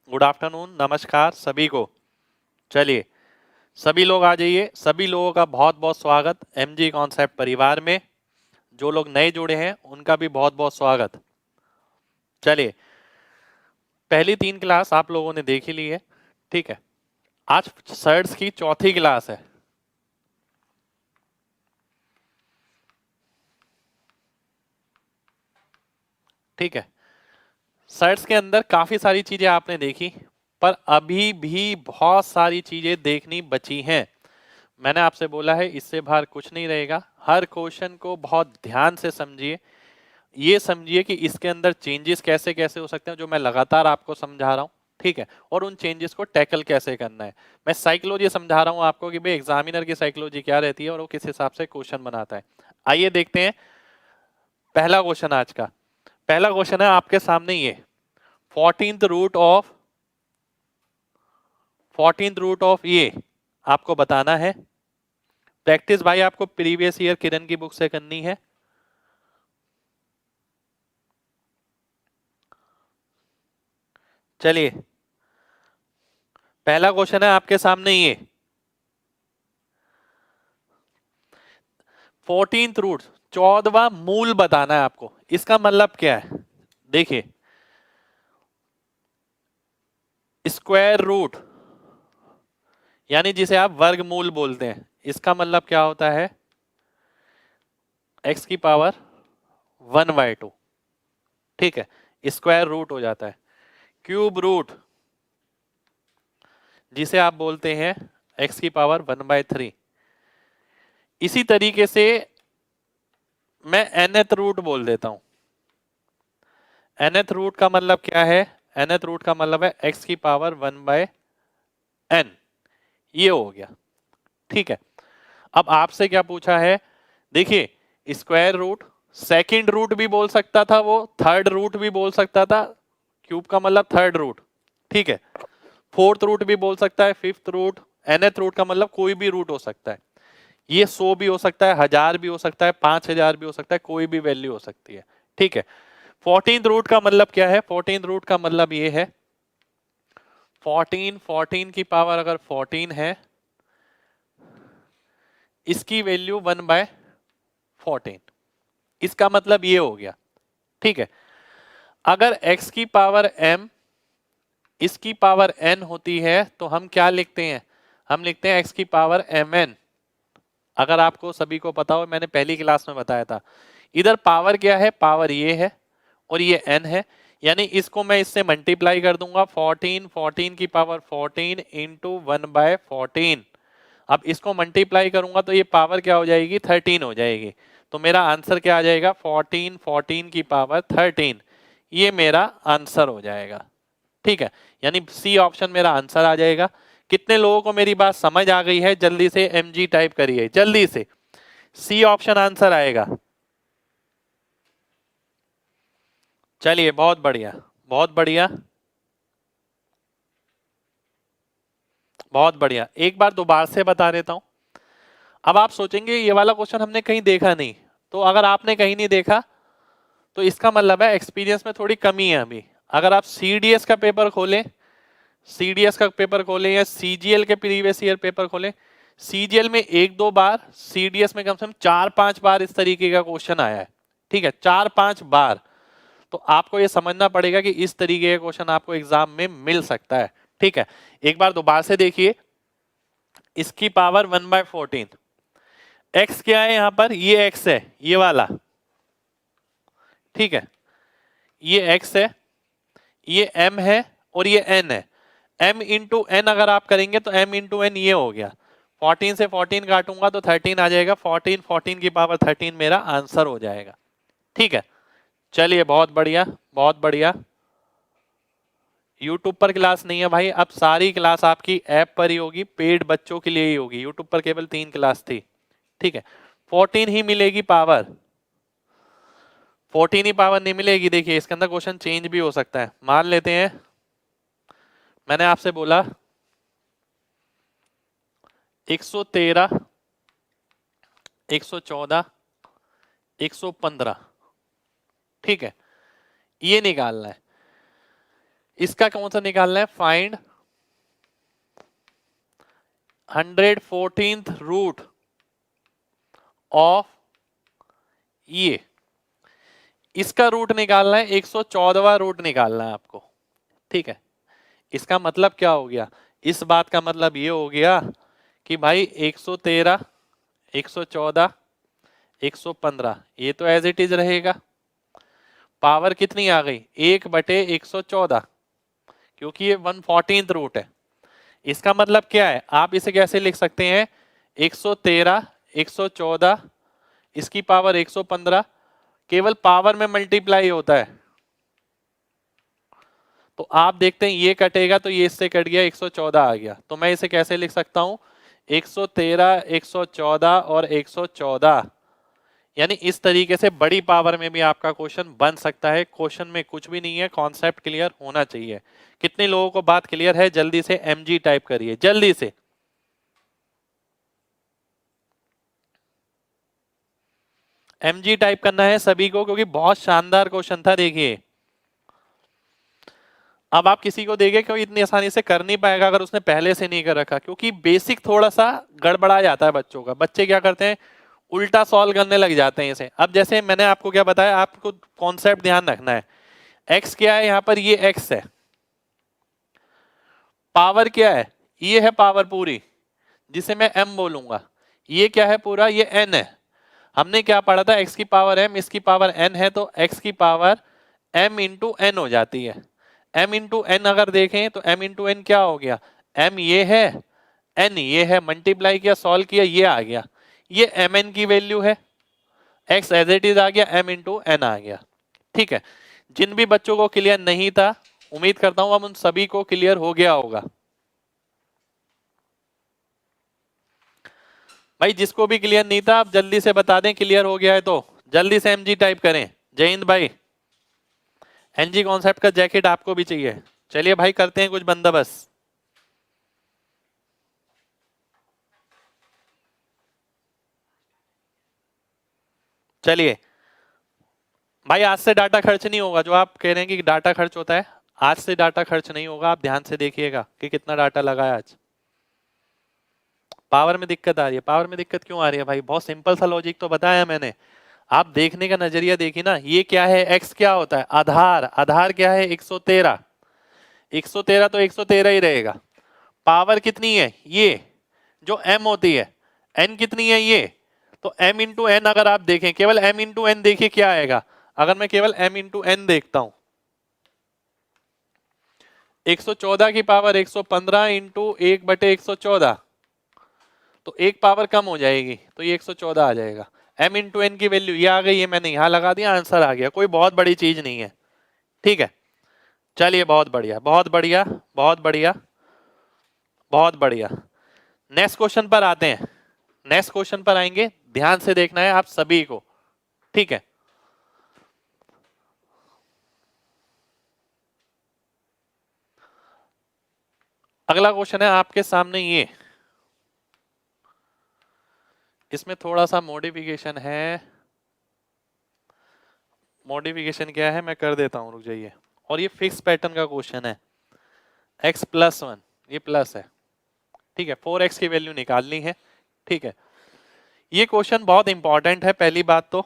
Good afternoon, नमस्कार सभी को। चलिए, सभी लोग आ जाइए। सभी लोगों का बहुत बहुत स्वागत एमजी कॉन्सेप्ट परिवार में। जो लोग नए जुड़े हैं उनका भी बहुत बहुत स्वागत। चलिए, पहली 3 क्लास आप लोगों ने देख ही ली है, ठीक है। आज सर्ट्स की चौथी क्लास है। ठीक है, सर्ट्स के अंदर काफी सारी चीजें आपने देखी, पर अभी भी बहुत सारी चीजें देखनी बची हैं। मैंने आपसे बोला है इससे बाहर कुछ नहीं रहेगा। हर क्वेश्चन को बहुत ध्यान से समझिए। ये समझिए कि इसके अंदर चेंजेस कैसे कैसे हो सकते हैं, जो मैं लगातार आपको समझा रहा हूँ, ठीक है। और उन चेंजेस को टैकल कैसे करना है। मैं साइकोलॉजी समझा रहा हूँ आपको कि भाई एग्जामिनर की साइकोलॉजी क्या रहती है और वो किस हिसाब से क्वेश्चन बनाता है। आइए देखते हैं पहला क्वेश्चन आज का। पहला क्वेश्चन है आपके सामने ये, 14th रूट ऑफ ये आपको बताना है। प्रैक्टिस भाई आपको प्रीवियस ईयर किरण की बुक से करनी है। चलिए, पहला क्वेश्चन है आपके सामने ये, 14th रूट, 14वां मूल बताना है आपको। इसका मतलब क्या है, देखिए, स्क्वायर रूट यानी जिसे आप वर्गमूल बोलते हैं, इसका मतलब क्या होता है, x की पावर 1/2, ठीक है। स्क्वायर रूट हो जाता है। क्यूब रूट जिसे आप बोलते हैं x की पावर 1/3। इसी तरीके से मैं nth रूट बोल देता हूं। nth रूट का मतलब क्या है, nth रूट का मतलब है x की पावर 1/n। ये हो गया, ठीक है। अब आपसे क्या पूछा है, देखिए, स्क्वायर रूट, सेकंड रूट भी बोल सकता था वो, थर्ड रूट भी बोल सकता था। क्यूब का मतलब थर्ड रूट, ठीक है। फोर्थ रूट भी बोल सकता है, फिफ्थ रूट, nth रूट का मतलब कोई भी रूट हो सकता है। ये 100 भी हो सकता है, 1000 भी हो सकता है, 5000 भी हो सकता है, कोई भी वैल्यू हो सकती है, ठीक है। 14th रूट का मतलब क्या है, 14th रूट का मतलब ये है, 14 की पावर अगर 14 है, इसकी वैल्यू 1/14। इसका मतलब ये हो गया, ठीक है। अगर x की पावर m इसकी पावर n होती है तो हम क्या लिखते हैं, हम लिखते हैं x की पावर mn। अगर आपको सभी को पता हो, मैंने पहली क्लास में बताया था, इधर पावर क्या है, पावर ये है और ये n है। यानी इसको मैं इससे मल्टीप्लाई कर दूंगा, 14 की पावर 14 इंटू 1/14। अब इसको मल्टीप्लाई करूंगा तो ये पावर क्या हो जाएगी, 13 हो जाएगी। तो मेरा आंसर क्या आ जाएगा, 14 की पावर 13। ये मेरा आंसर हो जाएगा, ठीक है। यानी सी ऑप्शन मेरा आंसर आ जाएगा। कितने लोगों को मेरी बात समझ आ गई है, जल्दी से mg टाइप करिए, जल्दी से। सी ऑप्शन आंसर आएगा। चलिए, बहुत बढ़िया, बहुत बढ़िया, बहुत बढ़िया। एक बार दोबारा से बता देता हूं। अब आप सोचेंगे ये वाला क्वेश्चन हमने कहीं देखा नहीं, तो अगर आपने कहीं नहीं देखा तो इसका मतलब है एक्सपीरियंस में थोड़ी कमी है अभी। अगर आप सीडीएस का पेपर खोलें, सीडीएस का पेपर खोलें या सीजीएल के प्रीवियस ईयर पेपर खोलें, सीजीएल में 1-2 बार, सीडीएस में कम से कम 4-5 बार इस तरीके का क्वेश्चन आया है, ठीक है, 4-5 बार। तो आपको ये समझना पड़ेगा कि इस तरीके का क्वेश्चन आपको एग्जाम में मिल सकता है, ठीक है। एक बार दोबारा से देखिए, इसकी पावर 1/14, एक्स क्या है यहां पर, ये एक्स है, ये वाला, ठीक है। ये एक्स है, ये एम है और ये एन है। m इंटू एन अगर आप करेंगे तो m इंटू एन ये हो गया, 14 से 14 काटूंगा तो 13 आ जाएगा। 14 की पावर 13 मेरा आंसर हो जाएगा, ठीक है। चलिए, बहुत बढ़िया, बहुत बढ़िया। यूट्यूब पर क्लास नहीं है भाई, अब सारी क्लास आपकी ऐप पर ही होगी, पेड बच्चों के लिए ही होगी। यूट्यूब पर केवल 3 क्लास थी, ठीक है। 14 ही मिलेगी पावर, 14 ही पावर नहीं मिलेगी। देखिए, इसके अंदर क्वेश्चन चेंज भी हो सकता है। मान लेते हैं मैंने आपसे बोला 113, 114, 115, ठीक है, ये निकालना है। इसका कौन सा निकालना है? फाइंड 114th रूट ऑफ ये, इसका रूट निकालना है, 114वां रूट निकालना है आपको, ठीक है। इसका मतलब क्या हो गया? इस बात का मतलब ये हो गया कि भाई 113, 114, 115 ये तो एज इट इज रहेगा। पावर कितनी आ गई? 1/114, क्योंकि ये 114th रूट है। इसका मतलब क्या है? आप इसे कैसे लिख सकते हैं? 113, 114, इसकी पावर 115, केवल पावर में मल्टीप्लाई होता है। तो आप देखते हैं ये कटेगा तो ये इससे कट गया, 114 आ गया। तो मैं इसे कैसे लिख सकता हूं? 113, 114 और 114, यानी इस तरीके से बड़ी पावर में भी आपका क्वेश्चन बन सकता है। क्वेश्चन में कुछ भी नहीं है, कॉन्सेप्ट क्लियर होना चाहिए। कितने लोगों को बात क्लियर है? जल्दी से mg टाइप करिए, जल्दी से। mg टाइप करना है सभी को, क्योंकि बहुत शानदार क्वेश्चन था। देखिए अब आप किसी को देंगे कोई इतनी आसानी से कर नहीं पाएगा अगर उसने पहले से नहीं कर रखा, क्योंकि बेसिक थोड़ा सा गड़बड़ा जाता है बच्चों का। बच्चे क्या करते हैं? उल्टा सॉल्व करने लग जाते हैं इसे। अब जैसे मैंने आपको क्या बताया, आपको कॉन्सेप्ट ध्यान रखना है। x क्या है यहाँ पर? ये x है। पावर क्या है? ये है पावर पूरी, जिसे मैं m बोलूंगा। ये क्या है? पूरा ये n है। हमने क्या पढ़ा था? x की पावर m, इसकी पावर n है, तो x की पावर m इंटू n हो जाती है। m इंटू n अगर देखें तो m इंटू n क्या हो गया? m ये है, n ये है, मल्टीप्लाई किया, सॉल्व किया, ये आ गया। ये mn की वैल्यू है, x एज इट इज आ गया, m इंटू n आ गया। ठीक है। जिन भी बच्चों को क्लियर नहीं था, उम्मीद करता हूं अब उन सभी को क्लियर हो गया होगा। भाई जिसको भी क्लियर नहीं था आप जल्दी से बता दें, क्लियर हो गया है तो जल्दी से mg टाइप करें। जय हिंद भाई। एनजी कॉन्सेप्ट का जैकेट आपको भी चाहिए। चलिए भाई करते हैं कुछ बंदोबस्त। चलिए भाई, आज से डाटा खर्च नहीं होगा। जो आप कह रहे हैं कि डाटा खर्च होता है, आज से डाटा खर्च नहीं होगा। आप ध्यान से देखिएगा कि कितना डाटा लगा है आज। पावर में दिक्कत आ रही है? पावर में दिक्कत क्यों आ रही है भाई? बहुत सिंपल सा लॉजिक तो बताया मैंने। आप देखने का नजरिया देखिए ना। ये क्या है? x क्या होता है? आधार। आधार क्या है? 113। 113 तो 113 ही रहेगा। पावर कितनी है? ये जो m होती है। n कितनी है? ये तो m इंटू एन। अगर आप देखें, केवल m इंटू एन देखिए क्या आएगा। अगर मैं केवल m इंटू एन देखता हूं, 114 की पावर 115 इंटू 1/114, तो एक पावर कम हो जाएगी, तो ये 114 आ जाएगा। m इंटू एन की वैल्यू ये आ गई, ये मैंने यहां लगा दिया, आंसर आ गया। कोई बहुत बड़ी चीज नहीं है। ठीक है। चलिए बहुत बढ़िया, बहुत बढ़िया, बहुत बढ़िया, बहुत बढ़िया। नेक्स्ट क्वेश्चन पर आते हैं। नेक्स्ट क्वेश्चन पर आएंगे, ध्यान से देखना है आप सभी को। ठीक है। अगला क्वेश्चन है आपके सामने ये। इसमें थोड़ा सा मॉडिफिकेशन है। मॉडिफिकेशन क्या है मैं कर देता हूं, रुक जाइए। और ये फिक्स पैटर्न का क्वेश्चन है। x प्लस 1, ये प्लस है। ठीक है। 4x की वैल्यू निकालनी है। ठीक है। ये क्वेश्चन बहुत इंपॉर्टेंट है। पहली बात तो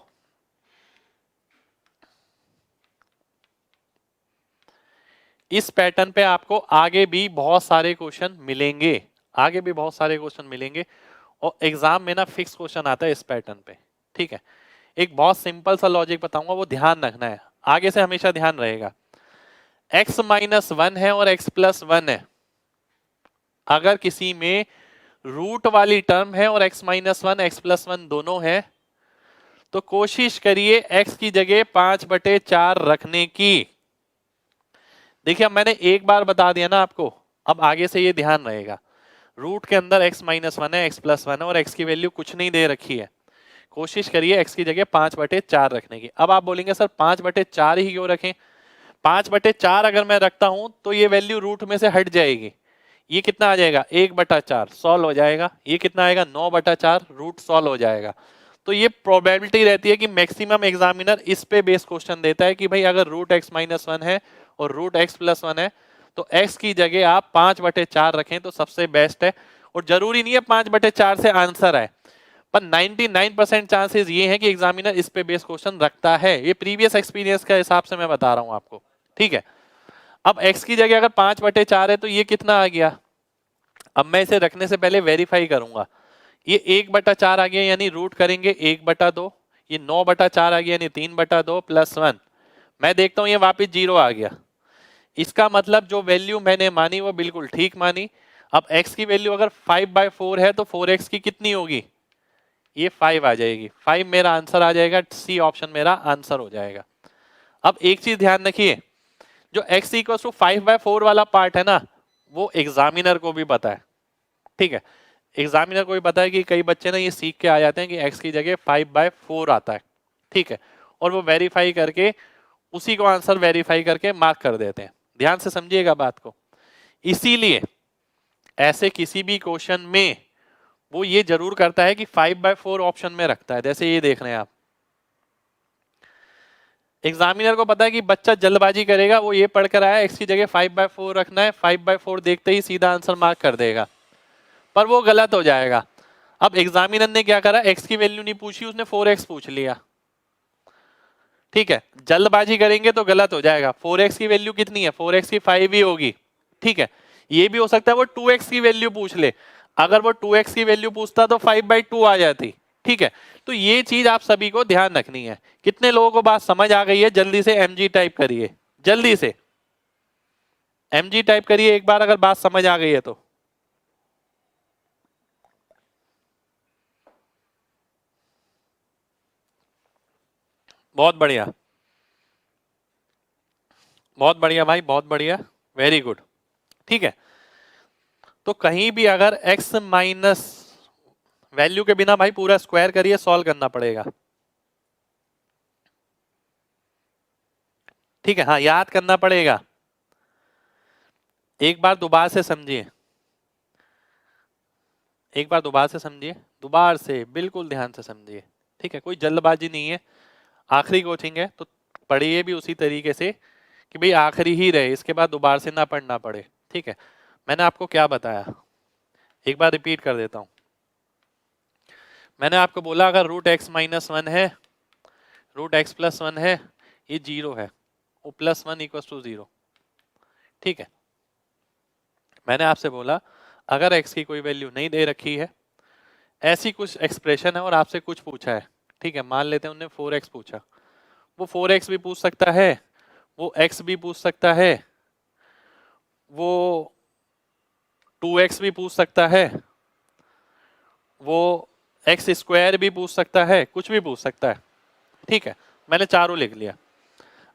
इस पैटर्न पे आपको आगे भी बहुत सारे क्वेश्चन मिलेंगे। आगे भी बहुत सारे क्वेश्चन मिलेंगे और एग्जाम में ना फिक्स क्वेश्चन आता है इस पैटर्न पे। ठीक है। एक बहुत सिंपल सा लॉजिक बताऊंगा, वो ध्यान रखना है, आगे से हमेशा ध्यान रहेगा। x माइनस 1 है और x प्लस 1 है। अगर किसी में रूट वाली टर्म है और x माइनस 1 x प्लस 1 दोनों है, तो कोशिश करिए x की जगह 5/4 रखने की। देखिए अब मैंने एक बार बता दिया ना आपको, अब आगे से ये ध्यान रहेगा। रूट के अंदर x माइनस 1 है, x प्लस 1 है और x की वैल्यू कुछ नहीं दे रखी है। कोशिश करिए x की जगह 5/4 रखने की। अब आप बोलेंगे सर 5/4 ही क्यों रखें? 5/4 अगर मैं रखता हूं तो ये वैल्यू रूट में से हट जाएगी। ये कितना आ जाएगा? 1/4 सॉल्व हो जाएगा। ये कितना आएगा? 9/4 रूट सॉल्व हो जाएगा। तो ये प्रोबेबिलिटी रहती है कि मैक्सिमम एग्जामिनर इस पे बेस क्वेश्चन देता है कि भाई अगर रूट x माइनस 1 है और रूट एक्स प्लस 1 है, तो x की जगह आप 5/4 रखें तो सबसे बेस्ट है। और जरूरी नहीं है 5/4 से आंसर आए, पर 99% चांसेस ये हैं कि एग्जामिनर इस पे बेस क्वेश्चन रखता है। ये प्रीवियस एक्सपीरियंस के हिसाब से मैं बता रहा हूं आपको, ठीक है। अब x की जगह अगर 5/4 है तो ये कितना आ गया, अब मैं इसे रखने से पहले वेरीफाई करूंगा। ये 1/4 आ गया यानी रूट करेंगे 1/2, ये 9/4 आ गया यानी 3/2 प्लस 1। मैं देखता हूं ये वापस 0 आ गया, इसका मतलब जो वैल्यू मैंने मानी वो बिल्कुल ठीक मानी। अब x की वैल्यू अगर 5/4 है तो 4x की कितनी होगी, ये 5 आ जाएगी। 5 मेरा आंसर आ जाएगा, सी ऑप्शन मेरा आंसर हो जाएगा। अब एक चीज ध्यान रखिए, जो x इक्वल टू 5/4 वाला पार्ट है ना, वो एग्जामिनर को भी पता है, ठीक है। एग्जामिनर को भी पता है कि कई बच्चे ना ये सीख के आ जाते हैं कि x की जगह 5/4 आता है, ठीक है, और वो वेरीफाई करके उसी को आंसर वेरीफाई करके मार्क कर देते हैं। ध्यान से समझिएगा बात को। इसीलिए ऐसे किसी भी क्वेश्चन में वो ये जरूर करता है कि 5/4 ऑप्शन में रखता है। जैसे ये देख रहे हैं आप, एग्जामिनर को पता है कि बच्चा जल्दबाजी करेगा, वो ये पढ़कर आया x की जगह 5/4 रखना है, 5/4 देखते ही सीधा आंसर मार्क कर देगा, पर वो गलत हो जाएगा। अब एग्जामिनर ने क्या करा, x की वैल्यू नहीं पूछी, उसने 4x पूछ लिया, ठीक है। जल्दबाजी करेंगे तो गलत हो जाएगा। 4x की वैल्यू कितनी है, 4x की 5 ही होगी, ठीक है। ये भी हो सकता है वो 2x की वैल्यू पूछ ले, अगर वो 2x की वैल्यू पूछता तो 5/2 आ जाती, ठीक है। तो ये चीज आप सभी को ध्यान रखनी है। कितने लोगों को बात समझ आ गई है, जल्दी से mg टाइप करिए, जल्दी से mg टाइप करिए एक बार अगर बात समझ आ गई है तो। बहुत बढ़िया, बहुत बढ़िया भाई, बहुत बढ़िया, वेरी गुड, ठीक है। तो कहीं भी अगर x माइनस वैल्यू के बिना भाई पूरा स्क्वायर करिए, सॉल्व करना पड़ेगा, ठीक है। हाँ, याद करना पड़ेगा, एक बार दोबारा से समझिए, एक बार दोबारा से समझिए, दोबारा से बिल्कुल ध्यान से समझिए, ठीक है। कोई जल्दबाजी नहीं है, आखिरी कोचिंग है तो पढ़िए भी उसी तरीके से कि भाई आखिरी ही रहे, इसके बाद दोबारा से ना पढ़ना पड़े, ठीक है। मैंने आपको क्या बताया, एक बार रिपीट कर देता हूं। मैंने आपको बोला अगर रूट एक्स माइनस 1 है, रूट एक्स प्लस 1 है, ये 0 है, वो प्लस 1 इक्वल टू 0, ठीक है। मैंने आपसे बोला अगर x की कोई वैल्यू नहीं दे रखी है, ऐसी कुछ एक्सप्रेशन है और आपसे कुछ पूछा है, ठीक है, मान लेते हैं उन्होंने 4x पूछा, वो 4x भी पूछ सकता है, वो x भी पूछ सकता है, वो 2x भी पूछ सकता है, वो एक्स स्क्वायर भी पूछ सकता है, कुछ भी पूछ सकता है, ठीक है। मैंने चारों लिख लिया।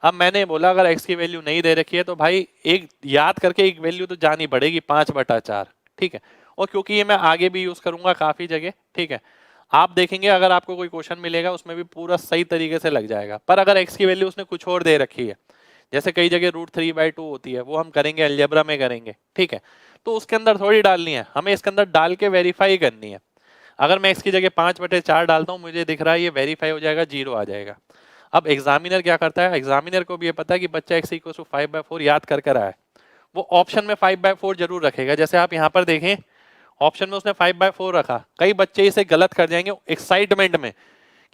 अब मैंने बोला अगर x की वैल्यू नहीं दे रखी है तो भाई एक याद करके एक वैल्यू तो जानी पड़ेगी, 5/4, ठीक है। और क्योंकि ये मैं आगे भी यूज करूंगा काफी जगह, ठीक है, आप देखेंगे अगर आपको कोई क्वेश्चन मिलेगा उसमें भी पूरा सही तरीके से लग जाएगा। पर अगर x की वैल्यू उसने कुछ और दे रखी है, जैसे कई जगह √3/2 होती है, वो हम करेंगे अलजेब्रा में करेंगे, ठीक है, तो उसके अंदर थोड़ी डालनी है, हमें इसके अंदर डाल के वेरीफाई करनी है। अगर मैं x की जगह 5/4 डालता हूँ, मुझे दिख रहा है ये वेरीफाई हो जाएगा, 0 आ जाएगा। अब एग्जामिनर क्या करता है, एग्जामिनर को भी ये पता है कि बच्चा x इक्वल टू 5/4 याद कर कर आया है, वो ऑप्शन में 5/4 जरूर रखेगा। जैसे आप यहाँ पर देखें ऑप्शन में उसने 5/4 रखा, कई बच्चे इसे गलत कर जाएंगे एक्साइटमेंट में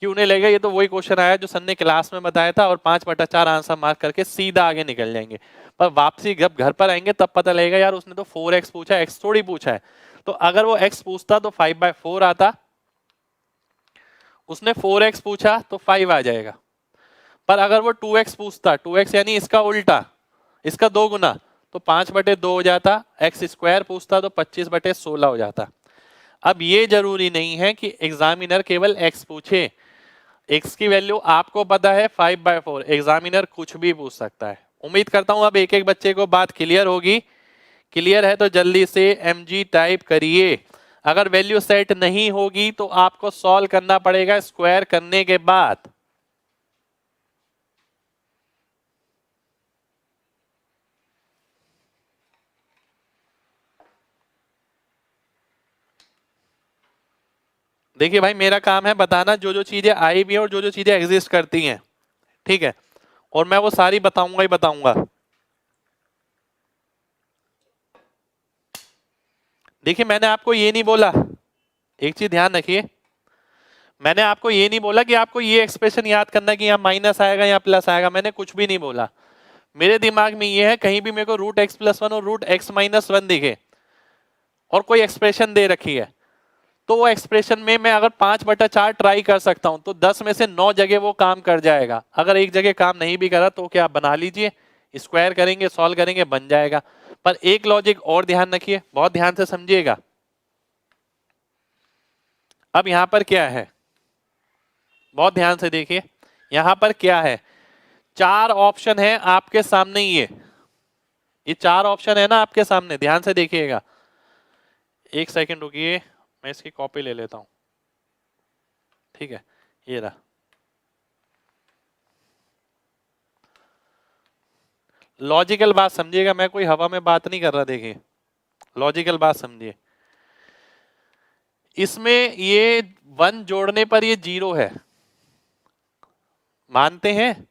कि उन्हें लगेगा ये तो वही क्वेश्चन आया जो सर ने क्लास में बताया था, और 5/4 आंसर मार्क करके सीधा आगे निकल जाएंगे। पर वापसी जब घर पर आएंगे तब पता लगेगा यार उसने तो 4x पूछा, x थोड़ी पूछा है। तो अगर वो x पूछता तो 5/4 आता, उसने 4x पूछा तो 5 आ जाएगा। पर अगर वो 2x पूछता, 2x यानी इसका उल्टा, इसका 2 गुना, तो 5/2 हो जाता। एक्स स्क्वायर पूछता तो 25/16 हो जाता। अब ये जरूरी नहीं है कि एग्जामिनर केवल x पूछे, x की वैल्यू आपको पता है 5/4, एग्जामिनर कुछ भी पूछ सकता है। उम्मीद करता हूं अब एक एक बच्चे को बात क्लियर होगी। क्लियर है तो जल्दी से mg टाइप करिए। अगर वैल्यू सेट नहीं होगी तो आपको सॉल्व करना पड़ेगा स्क्वायर करने के बाद। देखिए भाई मेरा काम है बताना जो जो चीजें आई भी हैं और जो जो चीजें एग्जिस्ट करती हैं, ठीक है, और मैं वो सारी बताऊंगा ही बताऊंगा। देखिए मैंने आपको ये नहीं बोला, एक चीज ध्यान रखिए, मैंने आपको ये नहीं बोला कि आपको ये एक्सप्रेशन याद करना कि यहाँ माइनस आएगा या प्लस आएगा, मैंने कुछ भी नहीं बोला। मेरे दिमाग में ये है कहीं भी मेरे को रूट एक्स प्लस वन और रूट एक्स माइनस वन दिखे और कोई एक्सप्रेशन दे रखी है, तो वो एक्सप्रेशन में मैं अगर 5/4 ट्राई कर सकता हूं तो 10 में से 9 जगह वो काम कर जाएगा। अगर एक जगह काम नहीं भी करा तो क्या बना लीजिए, स्क्वायर करेंगे, सॉल्व करेंगे, बन जाएगा। पर एक लॉजिक और ध्यान रखिए, बहुत ध्यान से समझिएगा। अब यहां पर क्या है, बहुत ध्यान से देखिए, यहां पर क्या है, 4 ऑप्शन है आपके सामने, ये 4 ऑप्शन है ना आपके सामने, ध्यान से देखिएगा। एक सेकंड रुकिए, मैं इसकी कॉपी ले लेता हूं, ठीक है, ये रहा। लॉजिकल बात समझिएगा, मैं कोई हवा में बात नहीं कर रहा, देखिए लॉजिकल बात समझिए। इसमें ये 1 जोड़ने पर ये 0 है, मानते हैं?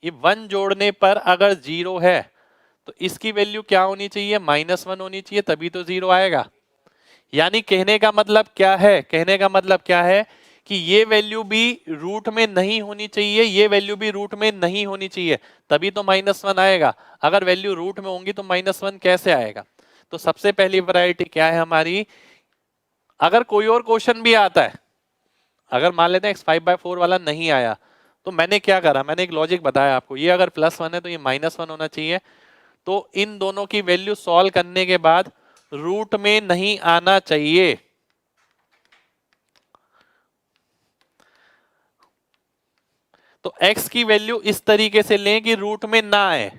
ये 1 जोड़ने पर अगर 0 है तो इसकी वैल्यू क्या होनी चाहिए, -1 होनी चाहिए, तभी तो 0 आएगा। यानी कहने का मतलब क्या है, कहने का मतलब क्या है कि ये वैल्यू भी रूट में नहीं होनी चाहिए, ये वैल्यू भी रूट में नहीं होनी चाहिए, तभी तो -1 आएगा। अगर वैल्यू रूट में होंगी तो -1 कैसे आएगा? तो सबसे पहली वैरायटी क्या है हमारी, अगर कोई और क्वेश्चन भी आता है, अगर मान लेते हैं x5/4 वाला नहीं आया, तो मैंने क्या करा, मैंने एक लॉजिक बताया आपको, ये अगर +1 है तो ये -1 होना चाहिए। तो इन दोनों की वैल्यू सॉल्व करने के बाद रूट में नहीं आना चाहिए। तो x की वैल्यू इस तरीके से लें कि रूट में ना आए,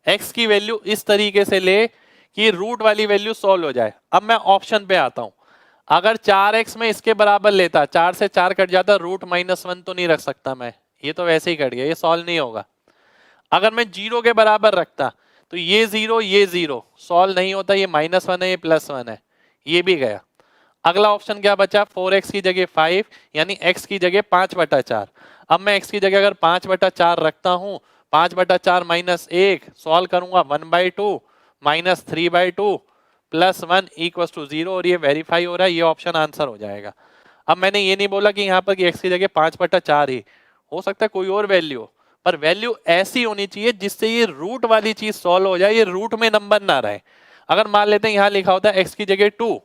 x की वैल्यू इस तरीके से ले कि रूट वाली वैल्यू सॉल्व हो जाए। अब मैं ऑप्शन पे आता हूं, अगर 4x में इसके बराबर लेता, 4 से 4 कट जाता, रूट -1 तो नहीं रख सकता मैं, ये तो वैसे ही कट गया, ये सॉल्व नहीं होगा। अगर मैं 0 के बराबर रखता तो ये 0 ये 0 सॉल्व नहीं होता, ये -1 है ये +1 है, ये भी गया। अगला ऑप्शन क्या बचा, 4x की जगह 5, यानी x की जगह 5/4। अब मैं x की जगह अगर 5/4 रखता हूं, 5/4 -1 सॉल्व करूंगा 1/2 -3/2 +1 = 0, और ये वेरीफाई हो रहा है, ये ऑप्शन आंसर हो जाएगा। अब मैंने ये नहीं बोला कि यहाँ पर कि x की जगह 5/4 ही हो सकता है, कोई और वैल्यू, पर वैल्यू ऐसी होनी चाहिए जिससे ये रूट वाली चीज सॉल्व हो जाए, ये रूट में नंबर ना रहे। अगर मान लेते हैं यहाँ लिखा होता है x की जगह 2,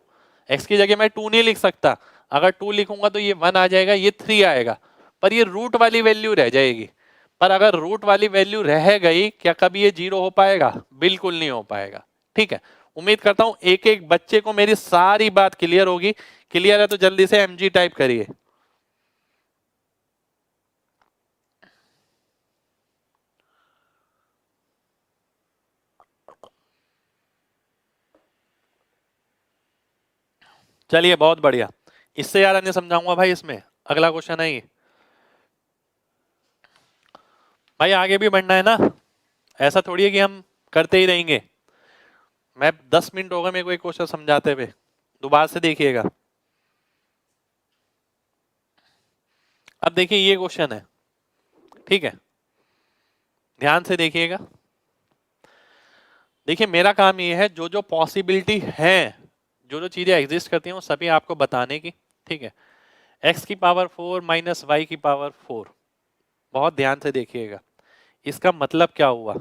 x की जगह मैं 2 नहीं लिख सकता, अगर 2 लिखूंगा तो ये 1 आ जाएगा, ये 3 आएगा, पर ये रूट वाली वैल्यू रह जाएगी। पर अगर रूट वाली वैल्यू रह गई, क्या कभी ये 0 हो पाएगा? बिल्कुल नहीं हो पाएगा। ठीक है, उम्मीद करता हूं एक एक बच्चे को मेरी सारी बात क्लियर होगी। क्लियर है तो जल्दी से mg टाइप करिए। चलिए बहुत बढ़िया, इससे यार नहीं समझाऊंगा भाई, इसमें अगला क्वेश्चन है ये। भाई आगे भी बढ़ना है ना, ऐसा थोड़ी है कि हम करते ही रहेंगे। मैं 10 मिनट हो गए मेरे को एक क्वेश्चन समझाते हुए, दोबारा से देखिएगा। अब देखिए ये क्वेश्चन है, ठीक है, ध्यान से देखिएगा। देखिए मेरा काम ये है जो जो पॉसिबिलिटी है, जो जो चीजें एग्जिस्ट करती हैं वो सभी आपको बताने की, ठीक है। x की पावर 4 माइनस y की पावर 4, बहुत ध्यान से देखिएगा। इसका मतलब क्या हुआ,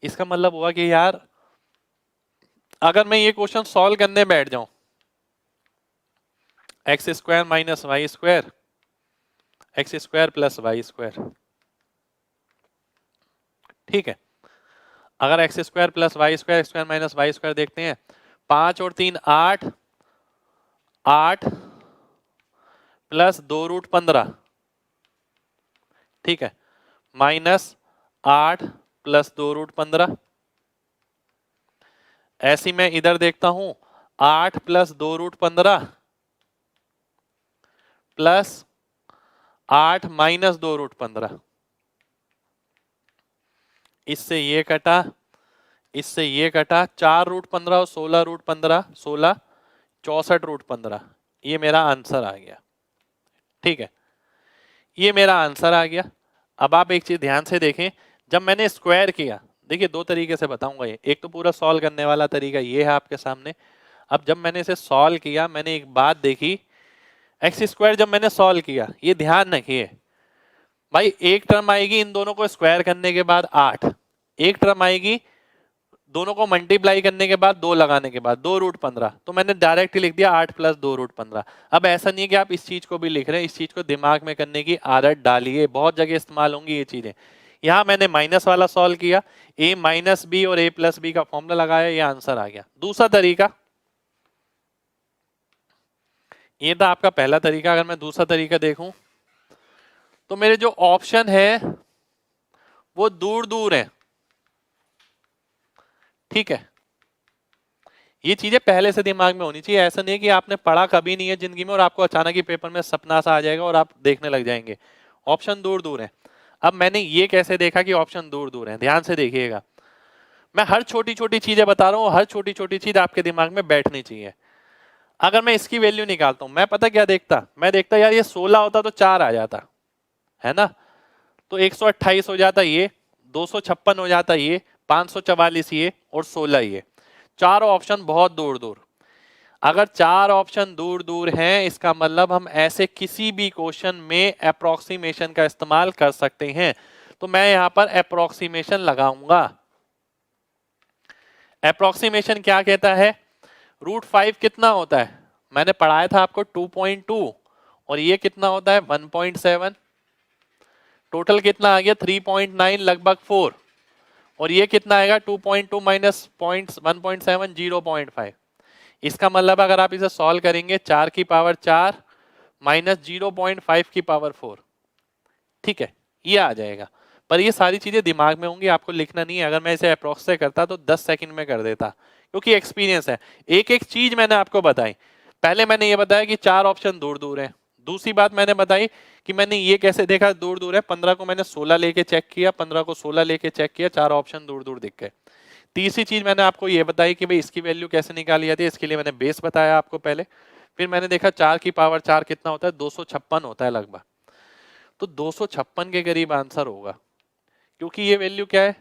इसका मतलब हुआ कि यार अगर मैं ये क्वेश्चन सॉल्व करने बैठ जाऊं, x² minus y² x² plus y², ठीक है। अगर x² plus y² x² minus y² देखते हैं, 5 और 3 8, 8 प्लस 2√15, ठीक है, -8 प्लस 2√15। ऐसी मैं इधर देखता हूं, 8 प्लस 2√15 प्लस 8 माइनस 2√15, इससे ये कटा, इससे ये कटा, 4√15 और 16√15, 16 64√15, ये मेरा आंसर आ गया, ठीक है, ये मेरा आंसर आ गया। अब आप एक चीज ध्यान से देखें, जब मैंने स्क्वायर किया, देखिए दो तरीके से बताऊंगा ये, एक तो पूरा सॉल्व करने वाला तरीका ये है आपके सामने। अब जब मैंने इसे सॉल्व किया, मैंने एक बात देखी, एक्स स्क्वायर जब मैंने सॉल्व किया, ये ध्यान रखिए भाई, एक टर्म आएगी इन दोनों को स्क्वायर करने के बाद 8, एक टर्म आएगी दोनों को मल्टीप्लाई करने के बाद 2 लगाने के बाद 2√15, तो मैंने डायरेक्ट ही लिख दिया 8 + 2√15। अब ऐसा नहीं है कि आप इस चीज को भी लिख रहे हैं, इस चीज को दिमाग में करने की आदत डालिए, बहुत जगह इस्तेमाल होंगी ये चीजें। यहां मैंने माइनस वाला सॉल्व किया, a - b और a + b का फॉर्मूला लगाया, ये आंसर आ गया। दूसरा तरीका, ये था आपका पहला तरीका। अगर मैं दूसरा तरीका देखूं तो मेरे जो ऑप्शन है वो दूर दूर है, ठीक है। ये चीजें पहले से दिमाग में होनी चाहिए, ऐसा नहीं है कि आपने पढ़ा कभी नहीं है जिंदगी में और आपको अचानक ही पेपर में सपना सा आ जाएगा और आप देखने लग जाएंगे। ऑप्शन दूर दूर है। अब मैंने ये कैसे देखा कि ऑप्शन दूर दूर है, ध्यान से देखिएगा। मैं हर छोटी छोटी चीजें बता रहा हूँ, हर छोटी छोटी चीज आपके दिमाग में बैठनी चाहिए। अगर मैं इसकी वैल्यू निकालता हूं, मैं पता क्या देखता, मैं देखता यार ये 16 होता तो 4 आ जाता, है ना, तो 128 हो जाता ये, 256 हो जाता ये, 544 ये और 16 ये। चारों ऑप्शन बहुत दूर दूर। अगर 4 ऑप्शन दूर दूर हैं, इसका मतलब हम ऐसे किसी भी क्वेश्चन में अप्रोक्सीमेशन का इस्तेमाल कर सकते हैं। तो मैं यहां पर अप्रोक्सीमेशन लगाऊंगा। अप्रोक्सीमेशन क्या कहता है, √5 कितना होता है, मैंने पढ़ाया था आपको 2.2, और ये कितना होता है 1.7, टोटल कितना आ गया 3.9 लगभग 4, और ये कितना आएगा 2.2 माइनस 1.7 0.5। इसका मतलब अगर आप इसे सॉल्व करेंगे 4 की पावर 4 माइनस 0.5 की पावर 4, ठीक है, ये आ जाएगा। पर ये सारी चीजें दिमाग में होंगी, आपको लिखना नहीं है। अगर मैं इसे अप्रोक्स से करता तो 10 सेकंड में कर देता, क्योंकि एक्सपीरियंस है। एक एक चीज मैंने आपको बताई। पहले मैंने ये बताया कि 4 ऑप्शन दूर दूर है। दूसरी बात मैंने बताई कि मैंने ये कैसे देखा दूर दूर है, 15 को मैंने 16 लेके चेक किया, 15 को 16 लेके चेक किया, 4 ऑप्शन दूर दूर दिख गए। तीसरी चीज मैंने आपको ये बताई कि भाई इसकी वैल्यू कैसे निकाली जाती है, इसके लिए मैंने बेस बताया आपको पहले। फिर मैंने देखा 4 की पावर 4 कितना होता है, 256 होता है लगभग, तो 256 के करीब आंसर होगा, क्योंकि ये वैल्यू क्या है,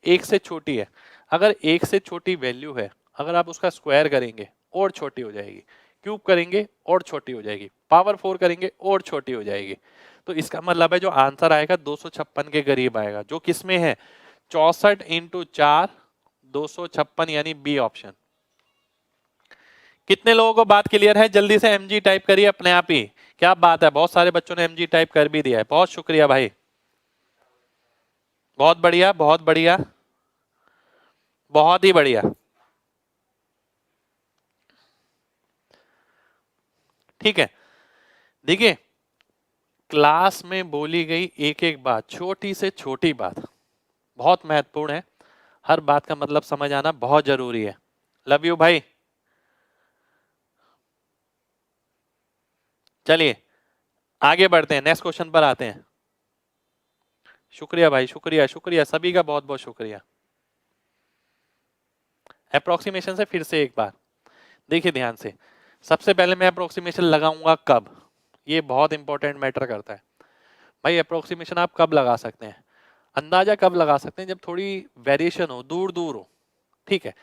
1 से छोटी है। अगर 1 से छोटी वैल्यू है, अगर आप उसका स्क्वायर करेंगे और छोटी हो जाएगी, क्यूब करेंगे और छोटी हो जाएगी, पावर 4 करेंगे और छोटी हो जाएगी। तो इसका मतलब है जो आंसर आएगा 256 के करीब आएगा, जो किसमें है 64 × 4 256, यानी बी ऑप्शन। कितने लोगों को बात क्लियर है, जल्दी से एमजी टाइप करिए अपने आप ही। क्या बात है, बहुत सारे बच्चों ने एमजी टाइप कर भी दिया है, बहुत शुक्रिया भाई, बहुत बढ़िया बहुत बढ़िया बहुत ही बढ़िया। ठीक है, देखिए क्लास में बोली गई एक एक बात, छोटी से छोटी बात बहुत महत्वपूर्ण है। हर बात का मतलब समझ आना बहुत जरूरी है। लव यू भाई। चलिए आगे बढ़ते हैं, नेक्स्ट क्वेश्चन पर आते हैं। शुक्रिया भाई, शुक्रिया शुक्रिया सभी का, बहुत बहुत शुक्रिया। अप्रोक्सीमेशन से फिर से एक बार देखिए ध्यान से। सबसे पहले मैं अप्रोक्सीमेशन लगाऊंगा कब, ये बहुत इंपॉर्टेंट मैटर करता है। भाई अप्रोक्सीमेशन आप कब लगा सकते हैं, अंदाजा कब लगा सकते हैं, जब थोड़ी वेरिएशन हो, दूर दूर हो, ठीक है।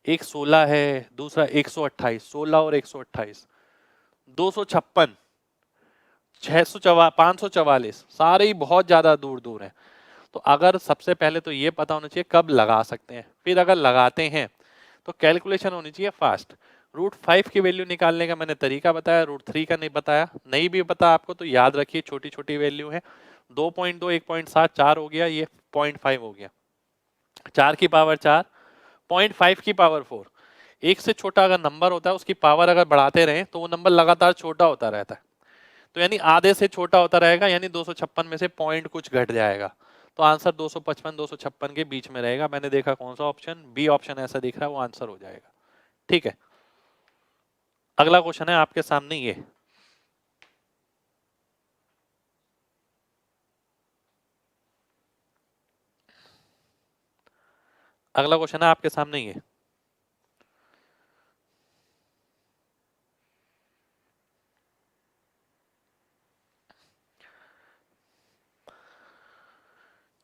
एक 16 है, दूसरा 128, 16 और 128, 256, 544, सारे ही बहुत ज्यादा दूर दूर हैं। तो अगर सबसे पहले तो ये पता होना चाहिए कब लगा सकते हैं, फिर अगर लगाते हैं तो कैलकुलेशन होनी चाहिए फास्ट। √5 की वैल्यू निकालने का मैंने तरीका बताया, √3 का नहीं बताया। नहीं भी पता आपको तो याद रखिए छोटी छोटी वैल्यू है। 2.2 1.7 4 हो गया, ये 0.5 हो गया, 4 की पावर 4 0.5 की पावर 4। एक से छोटा अगर नंबर होता है उसकी पावर अगर बढ़ाते रहे तो वो नंबर लगातार छोटा होता रहता है, तो यानी आधे से छोटा होता रहेगा, यानी 256 में से पॉइंट कुछ घट जाएगा। तो आंसर 255 256 के बीच में रहेगा। मैंने देखा कौन सा ऑप्शन, बी ऑप्शन ऐसा दिख रहा है, वो आंसर हो जाएगा। ठीक है, अगला क्वेश्चन है आपके सामने ये। अगला क्वेश्चन है आपके सामने ये।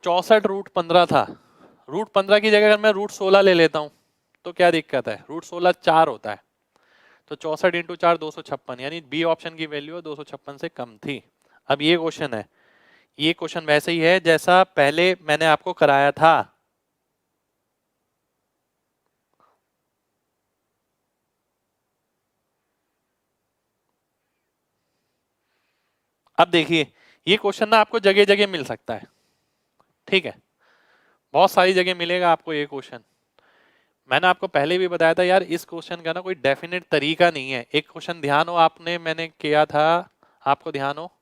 चौसठ √15 था, √15 की जगह अगर मैं √16 ले लेता हूं तो क्या दिक्कत है, √16 4 होता है। तो 64 इंटू 4 256, यानी बी ऑप्शन की वैल्यू 256 से कम थी। अब ये क्वेश्चन है, ये क्वेश्चन वैसे ही है जैसा पहले मैंने आपको कराया था। अब देखिए, ये क्वेश्चन ना आपको जगह जगह मिल सकता है, ठीक है, बहुत सारी जगह मिलेगा आपको ये क्वेश्चन। मैंने आपको पहले भी बताया था यार, इस क्वेश्चन का ना कोई डेफिनेट तरीका नहीं है। एक क्वेश्चन ध्यान हो, आपने मैंने किया था, आपको ध्यान हो,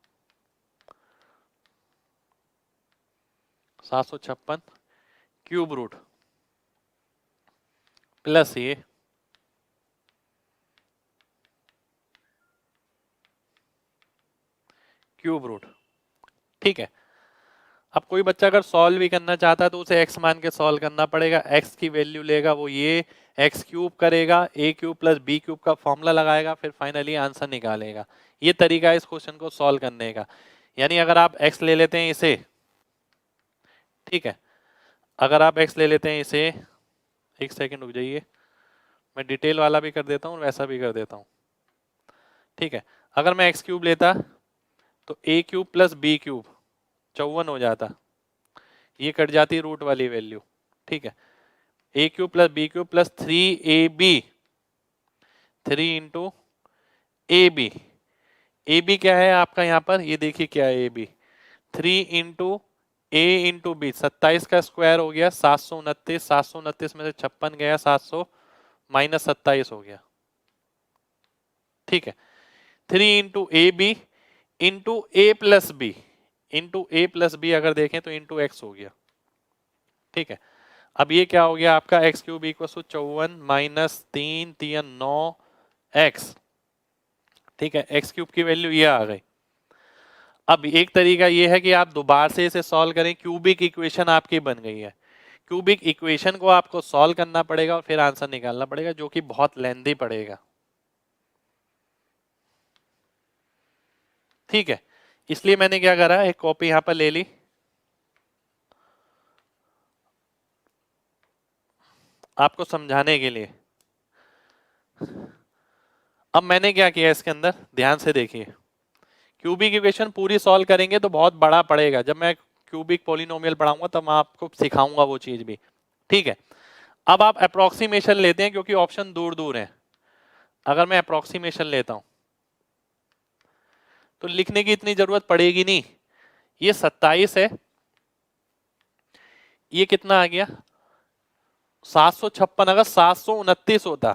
756 क्यूब रूट प्लस ये क्यूब रूट, ठीक है। अब कोई बच्चा अगर सॉल्व भी करना चाहता है तो उसे x मान के सॉल्व करना पड़ेगा। x की वैल्यू लेगा वो ये, x क्यूब करेगा, a cube plus b cube का फॉर्मूला लगाएगा, फिर फाइनली आंसर निकालेगा। ये तरीका है इस क्वेश्चन को सॉल्व करने का। यानी अगर आप x ले लेते हैं इसे, ठीक है, अगर आप x ले लेते हैं इसे, एक सेकंड रुक जाइए, मैं डिटेल वाला भी कर देता हूँ वैसा भी कर देता हूँ, ठीक है। अगर मैं x क्यूब लेता तो a cube plus b cube 54 हो जाता, ये कट जाती रूट वाली वैल्यू, ठीक है। A cube plus b cube plus 3ab, 3 into A b, a b क्या है आपका यहाँ पर, ये देखिए क्या है ए b, 3 into a into b, 27 का स्क्वायर हो गया 729, 729 में से 56 गया 700 माइनस 27 हो गया, ठीक है। 3 into A B into A plus B, into A plus B अगर देखें तो इंटू एक्स हो गया, ठीक है। अब ये क्या हो गया आपका, एक्स क्यूब इक्वल टू 54 माइनस 3 3 9 एक्स, ठीक है। एक्स क्यूब की वैल्यू ये आ गई। अब एक तरीका ये है कि आप दोबारा से इसे सॉल्व करें, क्यूबिक इक्वेशन आपकी बन गई है। क्यूबिक इक्वेशन को आपको सॉल्व करना पड़ेगा और फिर आंसर निकालना पड़ेगा, जो कि बहुत लेंथी पड़ेगा, ठीक है। इसलिए मैंने क्या करा, एक कॉपी यहां पर ले ली, आपको समझाने के लिए। अब मैंने क्या किया इसके अंदर, ध्यान से देखिए, क्यूबिक इक्वेशन पूरी सॉल्व करेंगे तो बहुत बड़ा पड़ेगा। जब मैं क्यूबिक पॉलिनोमियल पढ़ाऊंगा तब मैं आपको सिखाऊंगा वो चीज भी, ठीक है। अब आप अप्रोक्सीमेशन लेते हैं क्योंकि ऑप्शन दूर दूर है। अगर मैं अप्रोक्सीमेशन लेता हूं तो लिखने की इतनी जरूरत पड़ेगी नहीं। ये 27 है, ये कितना आ गया 756, अगर 729 होता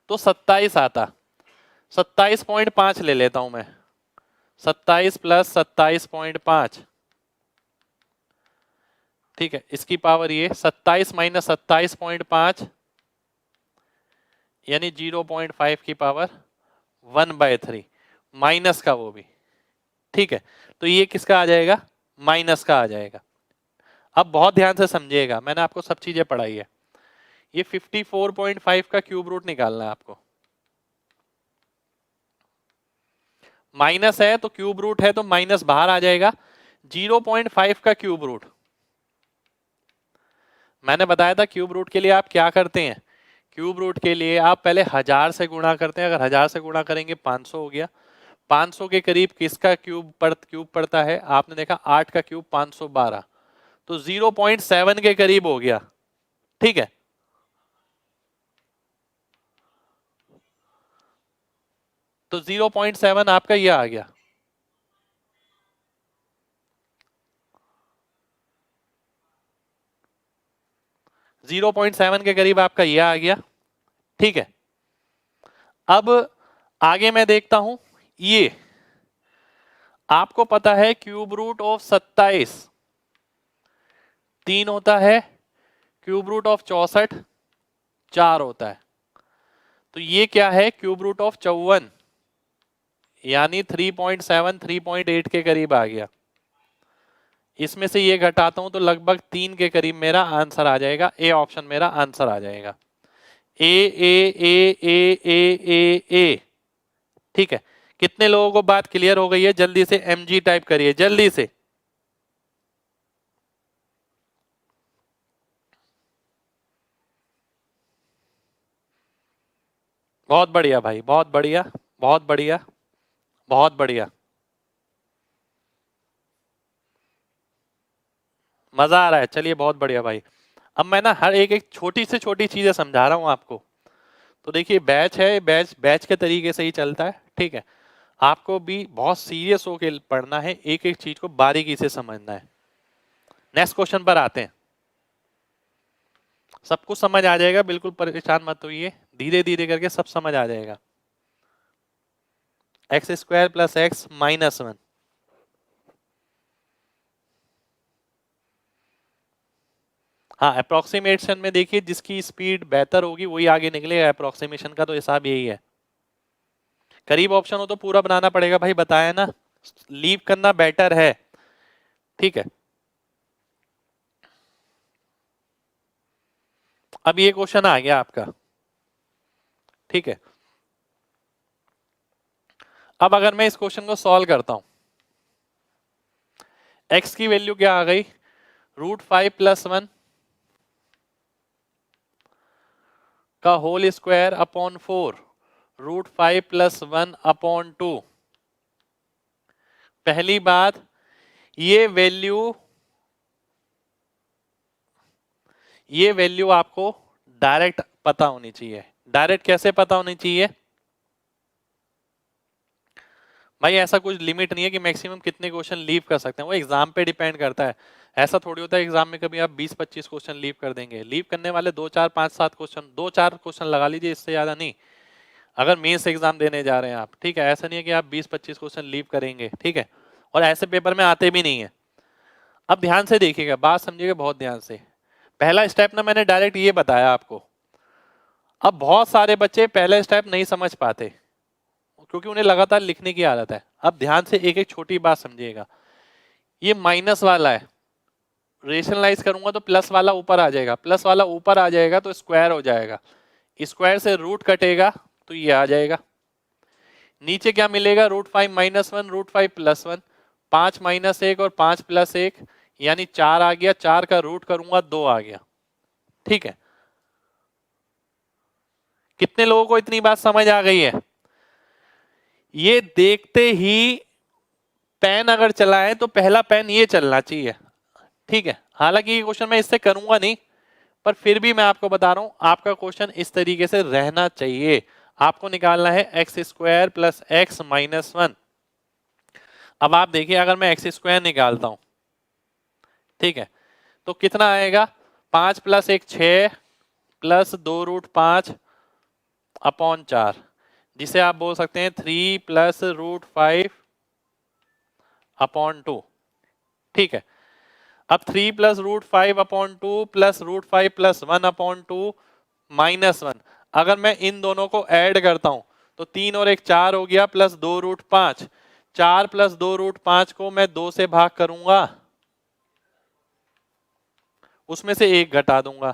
तो 27 आता, 27.5 ले लेता हूं मैं, 27 प्लस 27.5, ठीक है। इसकी पावर ये 27 माइनस 27.5 यानी 0.5 की पावर 1/3, माइनस का वो भी, ठीक है। तो ये किसका आ जाएगा, माइनस का आ जाएगा। अब बहुत ध्यान से समझिएगा, मैंने आपको सब चीजें पढ़ाई है। ये 54.5 का क्यूब रूट निकालना है आपको। माइनस है तो क्यूब रूट है तो माइनस बाहर आ जाएगा। 0.5 का क्यूब रूट, मैंने बताया था क्यूब रूट के लिए आप क्या करते हैं, क्यूब रूट के लिए आप पहले 1000 से गुणा करते हैं। अगर 1000 से गुणा करेंगे 500 हो गया। 500 के करीब किसका क्यूब पड़ता है, आपने देखा 8 का क्यूब 512, तो 0.7 के करीब हो गया, ठीक है। तो 0.7 आपका ये आ गया, 0.7 के करीब आपका ये आ गया, ठीक है। अब आगे मैं देखता हूं, ये आपको पता है क्यूब रूट ऑफ 27 3 होता है, क्यूब रूट ऑफ 64 4 होता है। तो ये क्या है, क्यूब रूट ऑफ 54 यानी 3.7 3.8 के करीब आ गया। इसमें से ये घटाता हूं तो लगभग 3 के करीब मेरा आंसर आ जाएगा, ए ऑप्शन मेरा आंसर आ जाएगा। ए ए ए ए ए ए ए, ठीक है। कितने लोगों को बात क्लियर हो गई है, जल्दी से एमजी टाइप करिए जल्दी से। बहुत बढ़िया भाई, बहुत बढ़िया, बहुत बढ़िया, बहुत बढ़िया, मजा आ रहा है। चलिए बहुत बढ़िया भाई। अब मैं ना हर एक एक छोटी से छोटी चीजें समझा रहा हूँ आपको। तो देखिए बैच है, बैच बैच के तरीके से ही चलता है, ठीक है। आपको भी बहुत सीरियस होके पढ़ना है, एक एक चीज को बारीकी से समझना है। नेक्स्ट क्वेश्चन पर आते हैं। सब कुछ समझ आ जाएगा, बिल्कुल परेशान मत होइए, धीरे धीरे करके सब समझ आ जाएगा। X square plus x minus one, हाँ अप्रोक्सीमेशन में देखिए जिसकी स्पीड बेहतर होगी वही आगे निकलेगा। अप्रोक्सीमेशन का तो हिसाब यही है। करीब ऑप्शन हो तो पूरा बनाना पड़ेगा भाई, बताया ना, लीव करना बेटर है, ठीक है। अब ये क्वेश्चन आ गया आपका, ठीक है। अब अगर मैं इस क्वेश्चन को सॉल्व करता हूं, x की वैल्यू क्या आ गई, √5 + 1 का होल स्क्वायर अपॉन 4, √5 + 1/2। पहली बात, ये वैल्यू आपको डायरेक्ट पता होनी चाहिए। डायरेक्ट कैसे पता होनी चाहिए भाई, ऐसा कुछ लिमिट नहीं है कि मैक्सिमम कितने क्वेश्चन लीव कर सकते हैं, वो एग्जाम पे डिपेंड करता है। ऐसा थोड़ी होता है एग्जाम में कभी आप 20-25 क्वेश्चन लीव कर देंगे। लीव करने वाले 2-4-5-7 क्वेश्चन, 2-4 क्वेश्चन लगा लीजिए, इससे ज्यादा नहीं। अगर मेंस एग्जाम देने जा रहे हैं आप, ठीक है, ऐसा नहीं है कि आप 20-25 क्वेश्चन लीव करेंगे, ठीक है। और ऐसे पेपर में आते भी नहीं है। अब ध्यान से देखिएगा, बात समझिएगा बहुत ध्यान से। पहला स्टेप ना मैंने डायरेक्ट ये बताया आपको। अब बहुत सारे बच्चे पहला स्टेप नहीं समझ पाते क्योंकि उन्हें लगातार लिखने की आदत है। अब ध्यान से एक एक छोटी बात समझिएगा। ये माइनस वाला है, रेशनलाइज करूंगा तो प्लस वाला ऊपर आ जाएगा, प्लस वाला ऊपर आ जाएगा तो स्क्वायर हो जाएगा, स्क्वायर से रूट कटेगा तो ये आ जाएगा। नीचे क्या मिलेगा, √5 - 1 √5 + 1, 5 - 1 और 5 + 1 यानी 4 आ गया, 4 का रूट करूंगा 2 आ गया, ठीक है। कितने लोगों को इतनी बात समझ आ गई है? ये देखते ही पेन अगर चलाए तो पहला पेन ये चलना चाहिए, ठीक है। हालांकि ये क्वेश्चन मैं इससे करूंगा नहीं, पर फिर भी मैं आपको बता रहा हूं आपका क्वेश्चन इस तरीके से रहना चाहिए। आपको निकालना है x² + x - 1। अब आप देखिए अगर मैं x² निकालता हूं, ठीक है, तो कितना आएगा, 5 + 1 6 प्लस 2√5/4, जिसे आप बोल सकते हैं 3 + √5/2, ठीक है। अब 3 + √5/2 प्लस √5 + 1/2 -1, अगर मैं इन दोनों को ऐड करता हूं तो 3 और 1 4 हो गया, प्लस 2√5, 4 + 2√5 को मैं 2 से भाग करूंगा, उसमें से 1 घटा दूंगा,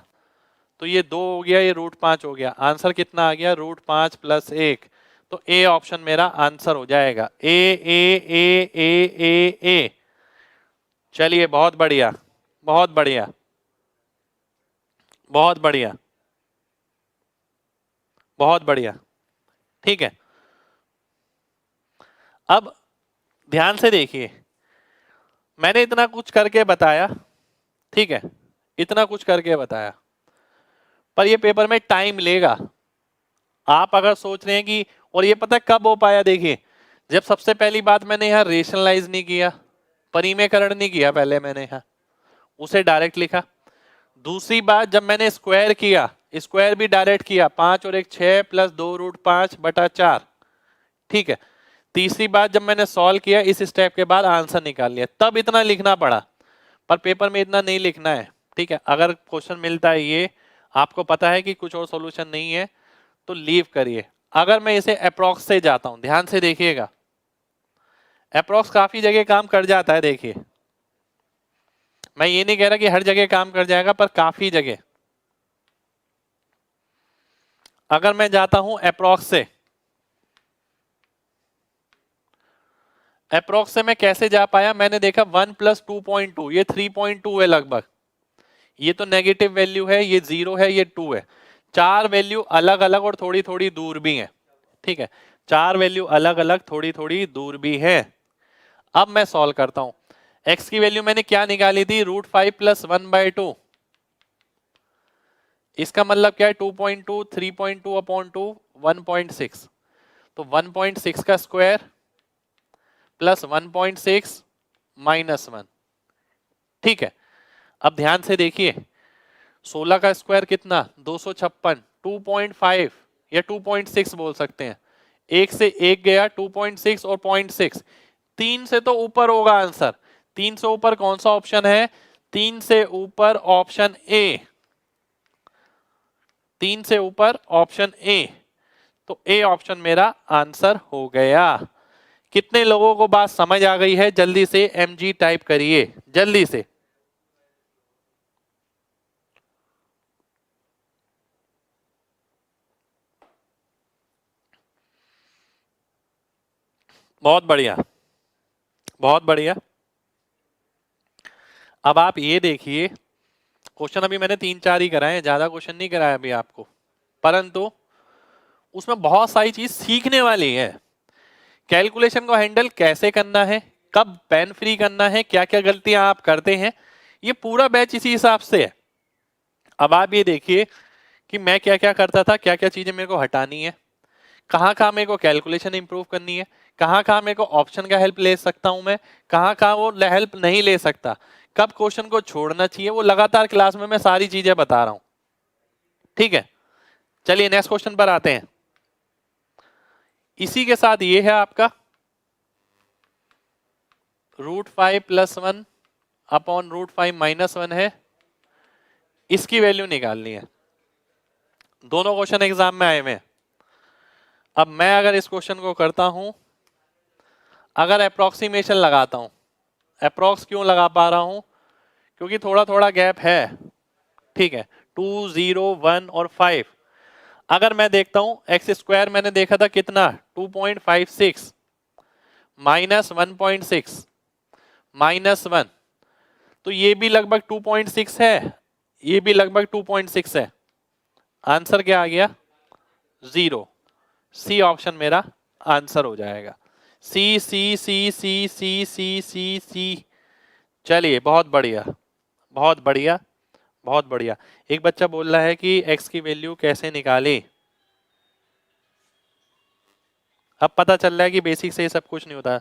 तो ये 2 हो गया, ये √5 हो गया। आंसर कितना आ गया, √5 + 1। तो ए ऑप्शन मेरा आंसर हो जाएगा, ए ए ए ए ए ए। चलिए बहुत बढ़िया, बहुत बढ़िया, बहुत बढ़िया, बहुत बढ़िया, ठीक है। अब ध्यान से देखिए, मैंने इतना कुछ करके बताया, ठीक है, इतना कुछ करके बताया, पर ये पेपर में टाइम लेगा। आप अगर सोच रहे हैं कि, और ये पता है कब हो पाया, देखिए जब सबसे पहली बात मैंने यहाँ रेशनलाइज नहीं किया, परिमेयकरण नहीं किया, पहले मैंने यहाँ उसे डायरेक्ट लिखा। दूसरी बात, जब मैंने स्क्वायर किया, स्क्वायर भी डायरेक्ट किया, 5 और 1 6 प्लस 2√5/4, ठीक है। तीसरी बात, जब मैंने सॉल्व किया इस स्टेप के बाद आंसर निकाल लिया, तब इतना लिखना पड़ा। पर पेपर में इतना नहीं लिखना है, ठीक है। अगर क्वेश्चन मिलता है ये, आपको पता है कि कुछ और सॉल्यूशन नहीं है, तो लीव करिए। अगर मैं इसे अप्रोक्स से जाता हूं, ध्यान से देखिएगा, अप्रोक्स काफी जगह काम कर जाता है। देखिए मैं ये नहीं कह रहा कि हर जगह काम कर जाएगा, पर काफी जगह। अगर मैं जाता हूं अप्रोक्स से, अप्रोक्स से मैं कैसे जा पाया, मैंने देखा 1 + 2.2, ये 3.2 है लगभग, ये तो नेगेटिव वैल्यू है, ये 0 है, ये 2 है। चार वैल्यू अलग अलग और थोड़ी थोड़ी दूर भी है, ठीक है, चार वैल्यू अलग अलग थोड़ी थोड़ी दूर भी है। अब मैं सॉल्व करता हूं। x की वैल्यू मैंने क्या निकाली थी, √5 + 1/2। इसका मतलब क्या है, 2.2, 3.2/2, 1.6। तो 1.6 का स्क्वायर प्लस 1.6 माइनस 1। ठीक है, अब ध्यान से देखिए, 16 का स्क्वायर कितना, 256, 2.5 या 2.6 बोल सकते हैं। एक से एक गया, 2.6 और 0.6, 3 से तो ऊपर होगा आंसर। 3 से ऊपर कौन सा ऑप्शन है, 3 से ऊपर ऑप्शन ए, 3 से ऊपर ऑप्शन ए। तो ए ऑप्शन मेरा आंसर हो गया। कितने लोगों को बात समझ आ गई है, जल्दी से mg टाइप करिए, जल्दी से। बहुत बढ़िया, बहुत बढ़िया। अब आप ये देखिए, क्वेश्चन अभी मैंने 3-4 ही कराए हैं, ज्यादा क्वेश्चन नहीं कराया अभी आपको, परंतु उसमें बहुत सारी चीज सीखने वाली है। कैलकुलेशन को हैंडल कैसे करना है, कब पेन फ्री करना है, क्या क्या गलतियां आप करते हैं, ये पूरा बैच इसी हिसाब से है। अब आप ये देखिए कि मैं क्या क्या करता था, क्या क्या चीजें मेरे को हटानी है, कहाँ कहाँ मेरे को कैलकुलेशन इंप्रूव करनी है, कहाँ कहाँ मेरे को ऑप्शन का हेल्प ले सकता हूं मैं, कहाँ कहाँ वो हेल्प नहीं ले सकता, कब क्वेश्चन को छोड़ना चाहिए, वो लगातार क्लास में मैं सारी चीजें बता रहा हूं। ठीक है, चलिए नेक्स्ट क्वेश्चन पर आते हैं। इसी के साथ ये है आपका √5 + 1/√5 - 1 है, इसकी वैल्यू निकालनी है। दोनों क्वेश्चन एग्जाम में आए हुए हैं। अब मैं अगर इस क्वेश्चन को करता हूं, अगर अप्रोक्सीमेशन लगाता हूं, अप्रोक्स क्यों लगा पा रहा हूं, क्योंकि थोड़ा थोड़ा गैप है। ठीक है, 2, 0, 1 और 5। अगर मैं देखता हूं एक्स स्क्वायर मैंने देखा था कितना, 2.56 माइनस 1.6 माइनस 1, तो ये भी लगभग 2.6 है, ये भी लगभग 2.6 है। आंसर क्या आ गया, 0। सी ऑप्शन मेरा आंसर हो जाएगा। सी सी सी सी सी सी सी सी। चलिए बहुत बढ़िया, बहुत बढ़िया, बहुत बढ़िया। एक बच्चा बोल रहा है कि x की वैल्यू कैसे निकाले। अब पता चल रहा है कि बेसिक से ये सब कुछ नहीं होता।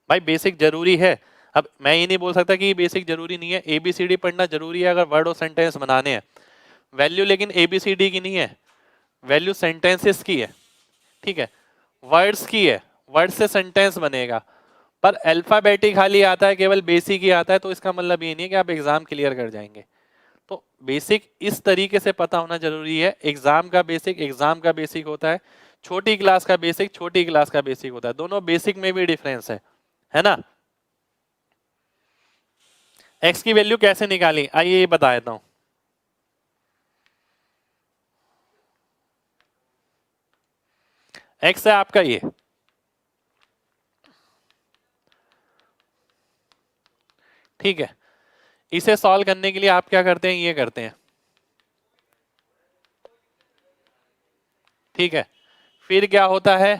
भाई बेसिक जरूरी है। अब मैं ये नहीं बोल सकता कि बेसिक जरूरी नहीं है, एबीसीडी पढ़ना जरूरी है अगर वर्ड और सेंटेंस बनाने हैं। वैल्यू लेकिन एबीसीडी की नहीं है, वैल्यू सेंटेंसेस की है। ठीक है, वर्ड्स की है, वर्ड से सेंटेंस बनेगा। पर अल्फाबेटिक खाली आता है, केवल बेसिक ही आता है, तो इसका मतलब ये नहीं है कि आप एग्जाम क्लियर कर जाएंगे। तो बेसिक इस तरीके से पता होना जरूरी है। एग्जाम का बेसिक एग्जाम का बेसिक होता है, छोटी क्लास का बेसिक छोटी क्लास का बेसिक होता है। दोनों बेसिक में भी डिफरेंस है ना। एक्स की वैल्यू कैसे निकाली, आइए ये बता देता हूं। एक्स है आपका ये, ठीक है। इसे सॉल्व करने के लिए आप क्या करते हैं, ये करते हैं, ठीक है। फिर क्या होता है,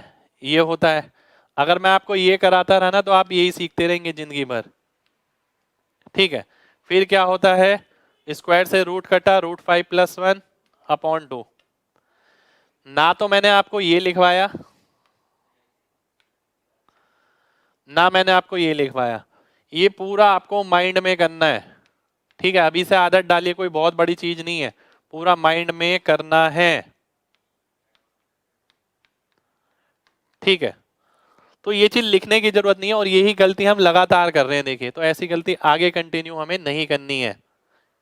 ये होता है। अगर मैं आपको ये कराता रहा ना तो आप यही सीखते रहेंगे जिंदगी भर। ठीक है, फिर क्या होता है, स्क्वायर से रूट कटा, √5 + 1/2। ना तो मैंने आपको ये लिखवाया, ना मैंने आपको ये लिखवाया, ये पूरा आपको माइंड में करना है। ठीक है, अभी से आदत डालिए, कोई बहुत बड़ी चीज नहीं है, पूरा माइंड में करना है। ठीक है, तो ये चीज लिखने की जरूरत नहीं है, और यही गलती हम लगातार कर रहे हैं। देखिए, तो ऐसी गलती आगे कंटिन्यू हमें नहीं करनी है।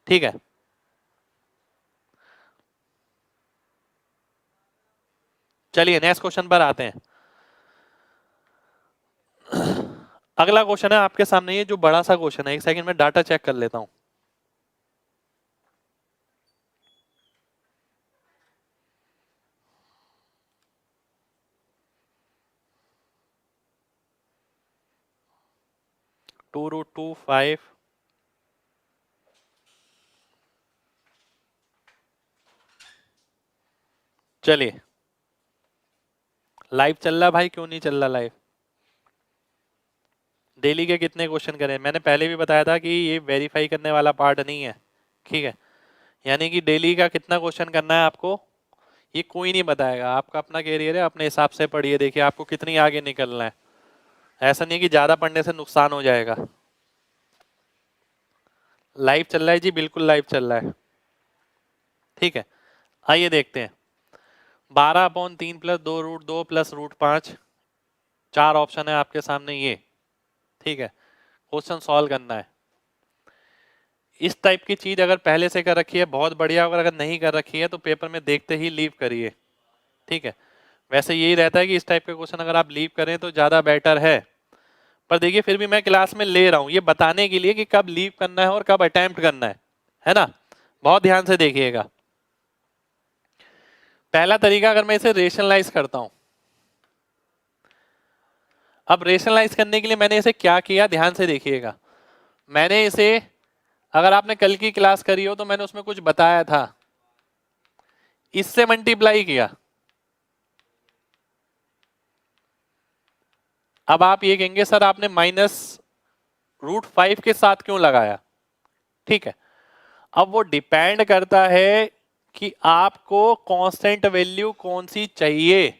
ठीक है, चलिए नेक्स्ट क्वेश्चन पर आते हैं। अगला क्वेश्चन है आपके सामने, ये जो बड़ा सा क्वेश्चन है, एक सेकंड में डाटा चेक कर लेता हूं। (2√2)(5) चलिए लाइव चल रहा भाई, क्यों नहीं चल रहा लाइव? डेली के कितने क्वेश्चन करें? मैंने पहले भी बताया था कि ये वेरीफाई करने वाला पार्ट नहीं है, ठीक है? यानी कि डेली का कितना क्वेश्चन करना है आपको ये कोई नहीं बताएगा, आपका अपना कैरियर है, अपने हिसाब से पढ़िए, देखिए आपको कितनी आगे निकलना है। ऐसा नहीं है कि ज्यादा पढ़ने से नुकसान हो जाएगा। लाइव चल रहा है जी, बिल्कुल लाइव चल रहा है, ठीक है? आइए देखते हैं। 12/3 प्लस 2√2 प्लस √5, 4 ऑप्शन है आपके सामने ये, ठीक है? क्वेश्चन सॉल्व करना है। इस टाइप की चीज अगर पहले से कर रखी है बहुत बढ़िया, अगर नहीं कर रखी है तो पेपर में देखते ही लीव करिए, ठीक है? वैसे यही रहता है कि इस टाइप के क्वेश्चन अगर आप लीव करें तो ज्यादा बेटर है, पर देखिए फिर भी मैं क्लास में ले रहा हूं ये बताने के लिए कि कब लीव करना है और कब अटेम्प्ट करना है ना? बहुत ध्यान से देखिएगा। पहला तरीका, अगर मैं इसे रेशनलाइज करता हूं, अब रेशनलाइज करने के लिए मैंने इसे क्या किया, ध्यान से देखिएगा। मैंने इसे, अगर आपने कल की क्लास करी हो तो मैंने उसमें कुछ बताया था, इससे मल्टीप्लाई किया। अब आप ये कहेंगे सर आपने -√5 के साथ क्यों लगाया, ठीक है? अब वो डिपेंड करता है कि आपको कांस्टेंट वैल्यू कौन सी चाहिए।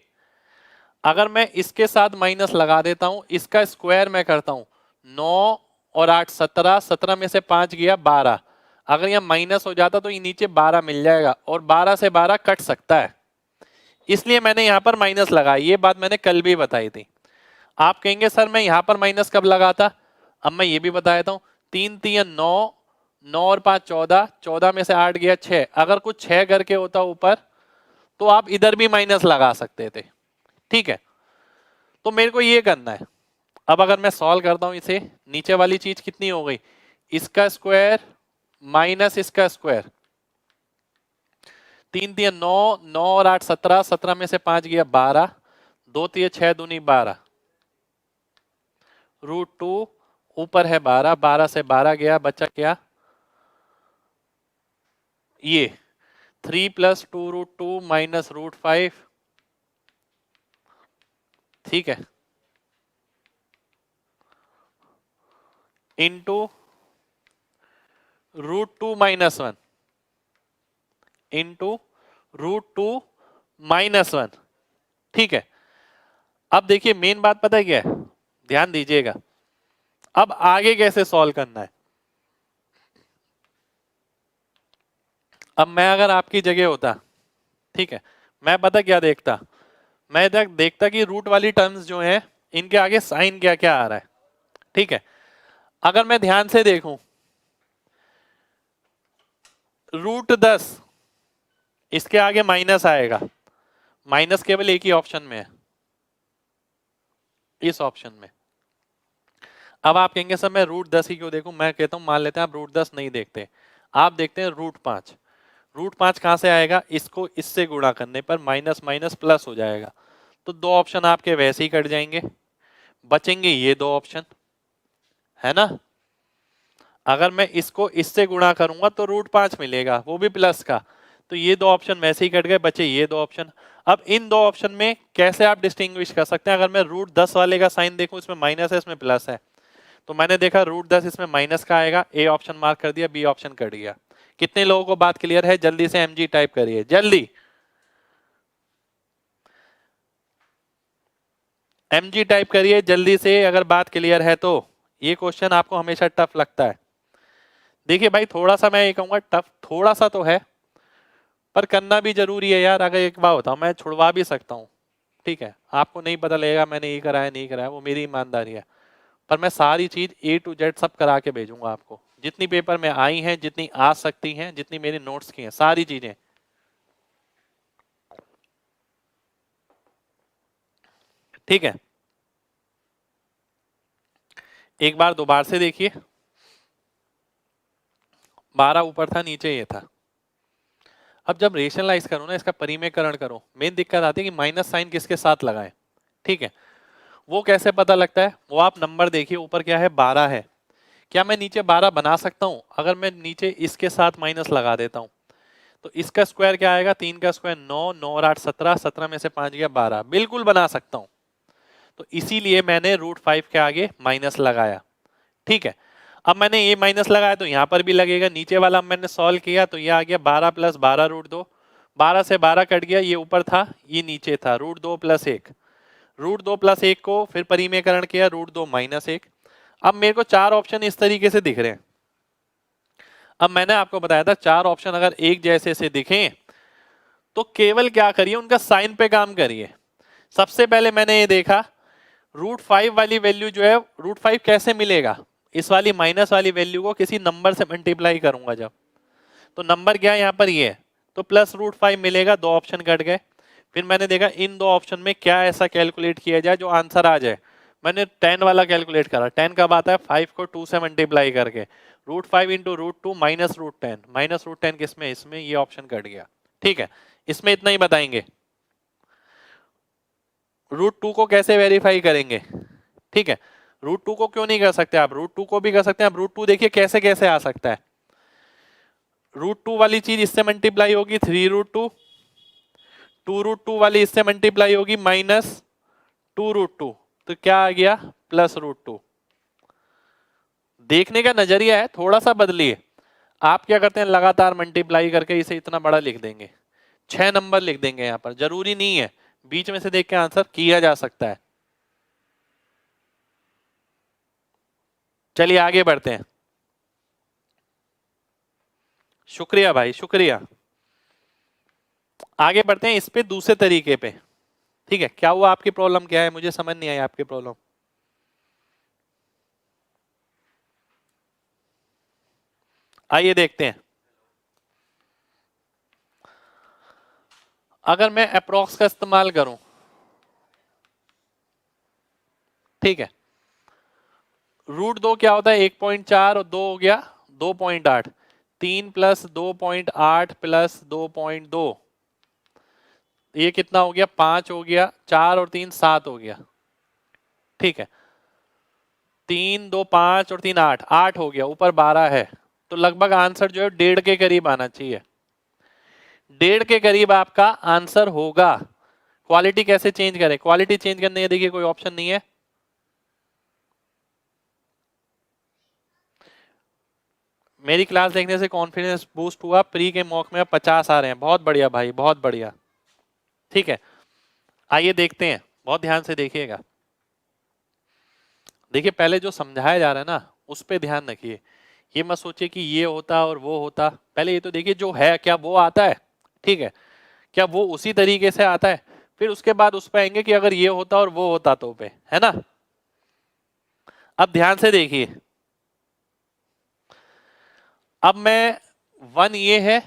अगर मैं इसके साथ माइनस लगा देता हूं, इसका स्क्वायर मैं करता हूं, 9 और 8 17, 17 में से 5 गया 12, अगर यहां माइनस हो जाता तो ये नीचे 12 मिल जाएगा और 12 से 12 कट सकता है, इसलिए मैंने यहां पर माइनस लगाया। ये बात मैंने कल भी बताई थी। आप कहेंगे सर मैं यहां पर माइनस कब लगाता, अब मैं ये भी बता देता हूं। 3 3 9, 9 और 5 14, 14 में से 8 गया 6, अगर कुछ 6 करके होता ऊपर तो आप इधर भी माइनस लगा सकते थे, ठीक है? तो मेरे को ये करना है। अब अगर मैं सॉल्व करता हूं इसे, नीचे वाली चीज कितनी हो गई, इसका स्क्वायर माइनस इसका स्क्वायर, 3 3 9, 9 और 8 17, 17 में से 5 गया 12, 2 3 6 दूनी 12, √2 ऊपर है 12, 12 से 12 गया, बचा क्या ये 3 + 2√2 माइनस √5, ठीक है, इंटू √2 - 1 इंटू √2 - 1, ठीक है? अब देखिए मेन बात पता है क्या है, ध्यान दीजिएगा। अब आगे कैसे सॉल्व करना है। अब मैं अगर आपकी जगह होता, ठीक है, मैं पता क्या देखता, मैं देखता कि रूट वाली टर्म्स जो हैं इनके आगे साइन क्या क्या आ रहा है, ठीक है? अगर मैं ध्यान से देखूं, √10 इसके आगे माइनस आएगा, माइनस केवल एक ही ऑप्शन में है, इस ऑप्शन में। अब आप कहेंगे सर मैं √10 ही क्यों देखूं, मैं कहता हूं मान लेते हैं आप √10 नहीं देखते, आप देखते हैं √5। √5 कहां से आएगा, इसको इससे गुणा करने पर माइनस माइनस प्लस हो जाएगा, तो 2 ऑप्शन आपके वैसे ही कट जाएंगे, बचेंगे ये 2 ऑप्शन, है ना? अगर मैं इसको इससे गुणा करूंगा तो √5 मिलेगा, वो भी प्लस का, तो ये 2 ऑप्शन वैसे ही कट गए, बचे ये 2 ऑप्शन। अब इन 2 ऑप्शन में कैसे आप डिस्टिंग्विश कर सकते हैं, अगर मैं √10 वाले का साइन देखूं, इसमें माइनस है इसमें प्लस है, तो मैंने देखा √10 इसमें माइनस का आएगा, ए ऑप्शन मार्क कर दिया, बी ऑप्शन कट गया। कितने लोगों को बात क्लियर है? जल्दी से mg टाइप करिए, जल्दी mg टाइप करिए जल्दी से, अगर बात क्लियर है तो। ये क्वेश्चन आपको हमेशा टफ लगता है। देखिए भाई थोड़ा सा मैं ये कहूंगा टफ थोड़ा सा तो है, पर करना भी जरूरी है यार। अगर एक बार बताऊं, मैं छुड़वा भी सकता हूं, ठीक है? आपको नहीं पता लगेगा मैंने ये कराया नहीं कराया, वो मेरी ईमानदारी है, पर मैं सारी चीज A to Z सब करा के भेजूंगा आपको, जितनी पेपर में आई हैं, जितनी आ सकती हैं, जितनी मेरे नोट्स की हैं, सारी चीजें, ठीक है? एक बार दोबारा से देखिए, 12 ऊपर था, नीचे ये था। अब जब रेशनलाइज करो ना, इसका परिमेयकरण करो, मेन दिक्कत आती है कि माइनस साइन किसके साथ लगाएं, ठीक है? वो कैसे पता लगता है, वो आप नंबर देखिए, ऊपर क्या है 12 है, क्या मैं नीचे 12 बना सकता हूं? अगर मैं नीचे इसके साथ माइनस लगा देता हूं, तो इसका स्क्वायर क्या आएगा, 3 का स्क्वायर 9, 9 और 8 17, 17 में से 5 गया 12, बिल्कुल बना सकता हूं। तो इसीलिए मैंने √5 के आगे माइनस लगाया। ठीक है, अब मैंने ये माइनस लगाया तो यहां पर भी लगेगा। नीचे वाला मैंने सॉल्व किया तो ये आ गया 12 + 12 √2, 12 से 12 कट गया, ये ऊपर था ये नीचे था, √2 + 1, √2 + 1 को फिर परिमेयकरण किया, √2 - 1। अब मेरे को 4 ऑप्शन इस तरीके से दिख रहे हैं। अब मैंने आपको बताया था 4 ऑप्शन अगर एक जैसे से दिखें तो केवल क्या करिए, उनका साइन पे काम करिए। सबसे पहले मैंने ये देखा √5 वाली वैल्यू जो है, √5 कैसे मिलेगा, इस वाली माइनस वाली वैल्यू को किसी नंबर से मल्टीप्लाई करूंगा जब, तो नंबर क्या है यहाँ पर ये है, तो प्लस √5 मिलेगा। 2 ऑप्शन कट गए। फिर मैंने देखा इन 2 ऑप्शन में क्या ऐसा कैलकुलेट किया जाए जो आंसर आ जाए। मैंने 10 वाला कैलकुलेट करा। 10 कब आता है, 5 को 2 से मल्टीप्लाई करके, √5 × √2 माइनस √10, माइनस √10 किसमें, इसमें, ये ऑप्शन कट गया। ठीक है, इसमें इतना ही बताएंगे। √2 को कैसे वेरीफाई करेंगे, ठीक है, √2 को क्यों नहीं कर सकते आप, √2 को भी कर सकते हैं आप। √2 देखिए कैसे कैसे आ सकता है, √2 वाली चीज इससे मल्टीप्लाई होगी 3√2, 2√2 वाली इससे मल्टीप्लाई होगी -2√2, तो क्या आ गया, +√2। देखने का नजरिया है, थोड़ा सा बदलिए। आप क्या करते हैं, लगातार मल्टीप्लाई करके इसे इतना बड़ा लिख देंगे, 6 नंबर लिख देंगे। यहां पर जरूरी नहीं है, बीच में से देख के आंसर किया जा सकता है। चलिए आगे बढ़ते हैं। शुक्रिया भाई, शुक्रिया। आगे बढ़ते हैं इस पे दूसरे तरीके पे। ठीक है, क्या हुआ, आपकी प्रॉब्लम क्या है, मुझे समझ नहीं आई आपकी प्रॉब्लम। आइए देखते हैं। अगर मैं अप्रोक्स का इस्तेमाल करूं, ठीक है, √2 क्या होता है, 1.4 और 2 हो गया 2.8, 3 + 2.8 + 2.2, ये कितना हो गया, 5 हो गया, 4 और 3 7 हो गया। ठीक है, 3 2 5 और 3 8, 8 हो गया, ऊपर 12 है, तो लगभग आंसर जो है 1.5 के करीब आना चाहिए। 1.5 के करीब आपका आंसर होगा। क्वालिटी कैसे चेंज करें, क्वालिटी चेंज करने के देखिए कोई ऑप्शन नहीं है। मेरी क्लास देखने से कॉन्फिडेंस बूस्ट हुआ, प्री के मॉक में 50 आ रहे हैं, बहुत बढ़िया भाई, बहुत बढ़िया। ठीक है, आइए देखते हैं, बहुत ध्यान से देखिएगा। देखिए पहले जो समझाया जा रहा है ना उस पे ध्यान रखिए, ये मत सोचिए कि ये होता और वो होता। पहले ये तो देखिए जो है क्या वो आता है, ठीक है, क्या वो उसी तरीके से आता है, फिर उसके बाद उस पे आएंगे कि अगर ये होता और वो होता तो पे, है ना। अब ध्यान से देखिए, अब मैं 1 ये है,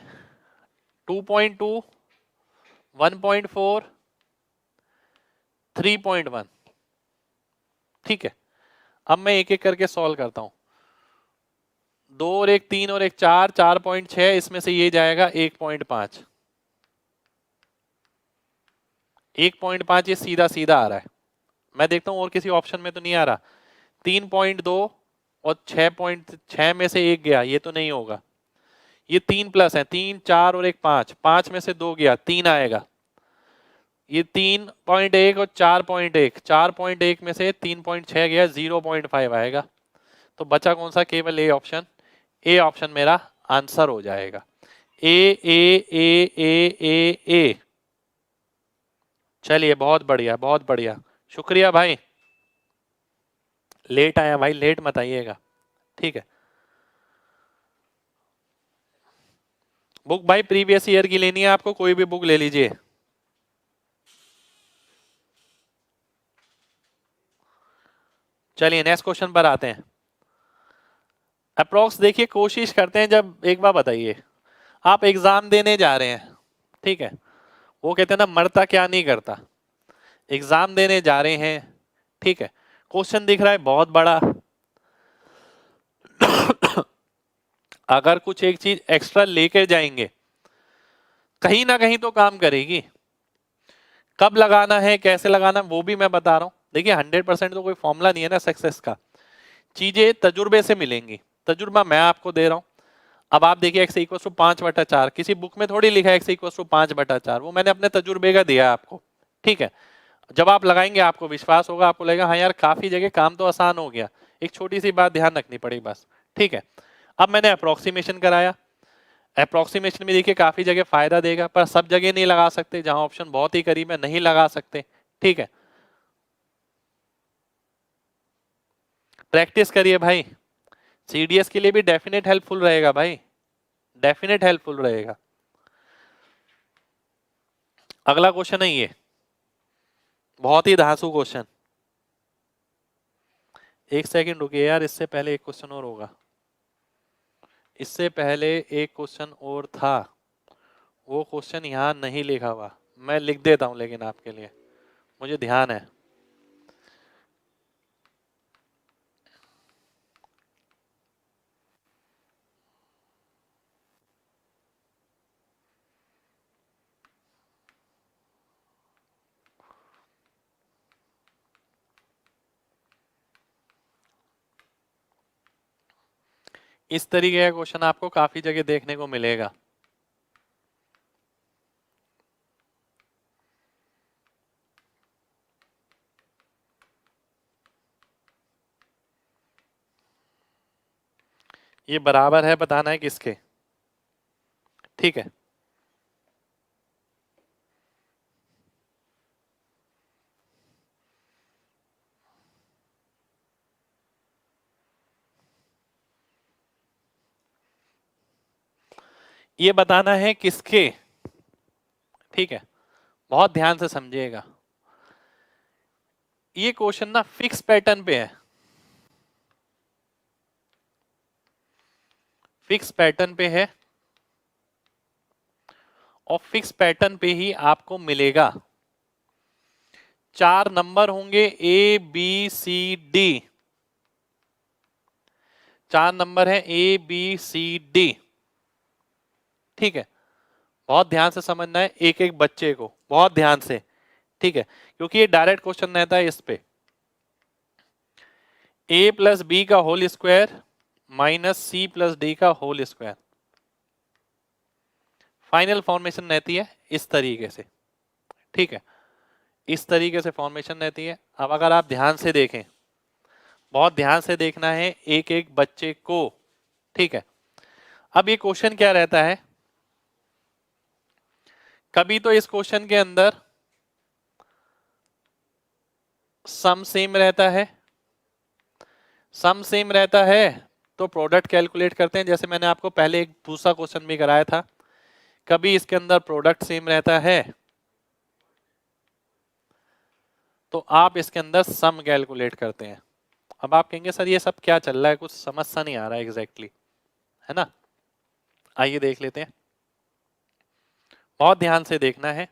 2.2, 1.4, 3.1, ठीक है। अब मैं एक एक करके सॉल्व करता हूं, 2 और 1 3 और 1 4, 4.6, इसमें से ये जाएगा 1.5, 1.5 ये सीधा सीधा आ रहा है। मैं देखता हूं और किसी ऑप्शन में तो नहीं आ रहा। 3.2 और 6.6 में से 1 गया, ये तो नहीं होगा। ये 3 प्लस है, 3 4 और 1 5, 5 में से 2 गया, 3 आएगा। ये 3.1 और 4.1, 4.1 में से 3.6 गया, 0.5 आएगा। तो बचा कौन सा, केवल ए ऑप्शन। ए ऑप्शन मेरा आंसर हो जाएगा। ए ए ए ए ए ए। चलिए बहुत बढ़िया, बहुत बढ़िया, शुक्रिया भाई। लेट आया भाई, लेट मत आइएगा, ठीक है। बुक भाई प्रीवियस ईयर की लेनी है आपको, कोई भी बुक ले लीजिए। चलिए नेक्स्ट क्वेश्चन पर आते हैं। अप्रोक्स देखिए, कोशिश करते हैं, जब एक बार बताइए, आप एग्जाम देने जा रहे हैं, ठीक है, वो कहते हैं ना मरता क्या नहीं करता। एग्जाम देने जा रहे हैं, ठीक है, क्वेश्चन दिख रहा है बहुत बड़ा अगर कुछ एक चीज एक्स्ट्रा लेके जाएंगे कहीं ना कहीं तो काम करेगी। कब लगाना है, कैसे लगाना है, वो भी मैं बता रहा हूं। देखिए 100% तो कोई फॉर्मूला नहीं है ना सक्सेस का, चीजें तजुर्बे से मिलेंगी, तजुर्बा मैं आपको दे रहा हूं। अब आप देखिए x इक्वल टू 5/4, किसी बुक में थोड़ी लिखा है x इक्वल टू 5/4, वो मैंने अपने तजुर्बे का दिया आपको, ठीक है। जब आप लगाएंगे आपको विश्वास होगा, आपको लगेगा हाँ यार काफी जगह काम तो आसान हो गया, एक छोटी सी बात ध्यान रखनी पड़ी बस, ठीक है। अब मैंने अप्रोक्सीमेशन कराया, अप्रोक्सीमेशन में देखिए काफी जगह फायदा देगा, पर सब जगह नहीं लगा सकते, जहां ऑप्शन बहुत ही करीब है नहीं लगा सकते, ठीक है। प्रैक्टिस करिए भाई, सीडीएस के लिए भी डेफिनेट हेल्पफुल रहेगा भाई, डेफिनेट हेल्पफुल रहेगा। अगला क्वेश्चन है ये, बहुत ही धांसू क्वेश्चन। एक सेकंड रुकिए यार, इससे पहले एक क्वेश्चन और होगा, इससे पहले एक क्वेश्चन और था, वो क्वेश्चन यहाँ नहीं लिखा हुआ, मैं लिख देता हूं लेकिन आपके लिए, मुझे ध्यान है। इस तरीके का क्वेश्चन आपको काफी जगह देखने को मिलेगा। ये बराबर है बताना है किसके, ठीक है। ये बताना है किसके, ठीक है, बहुत ध्यान से समझिएगा। ये क्वेश्चन ना फिक्स पैटर्न पे है, फिक्स पैटर्न पे है, और फिक्स पैटर्न पे ही आपको मिलेगा। 4 नंबर होंगे A B C D, 4 number है ए बी सी डी, ठीक है। बहुत ध्यान से समझना है एक एक बच्चे को, बहुत ध्यान से, ठीक है, क्योंकि ये डायरेक्ट क्वेश्चन रहता है इस पे। ए प्लस बी का whole square minus C plus D का होल स्क्वायर, फाइनल फॉर्मेशन रहती है इस तरीके से, ठीक है, इस तरीके से फॉर्मेशन रहती है। अब अगर आप ध्यान से देखें, बहुत ध्यान से देखना है एक एक बच्चे को, ठीक है। अब ये क्वेश्चन क्या रहता है, कभी तो इस क्वेश्चन के अंदर सम सेम रहता है, सम सेम रहता है तो प्रोडक्ट कैलकुलेट करते हैं, जैसे मैंने आपको पहले एक दूसरा क्वेश्चन भी कराया था। कभी इसके अंदर प्रोडक्ट सेम रहता है तो आप इसके अंदर सम कैलकुलेट करते हैं। अब आप कहेंगे सर ये सब क्या चल रहा है, कुछ समझ सा नहीं आ रहा है एग्जैक्टली, है ना। आइए देख लेते हैं, बहुत ध्यान से देखना है,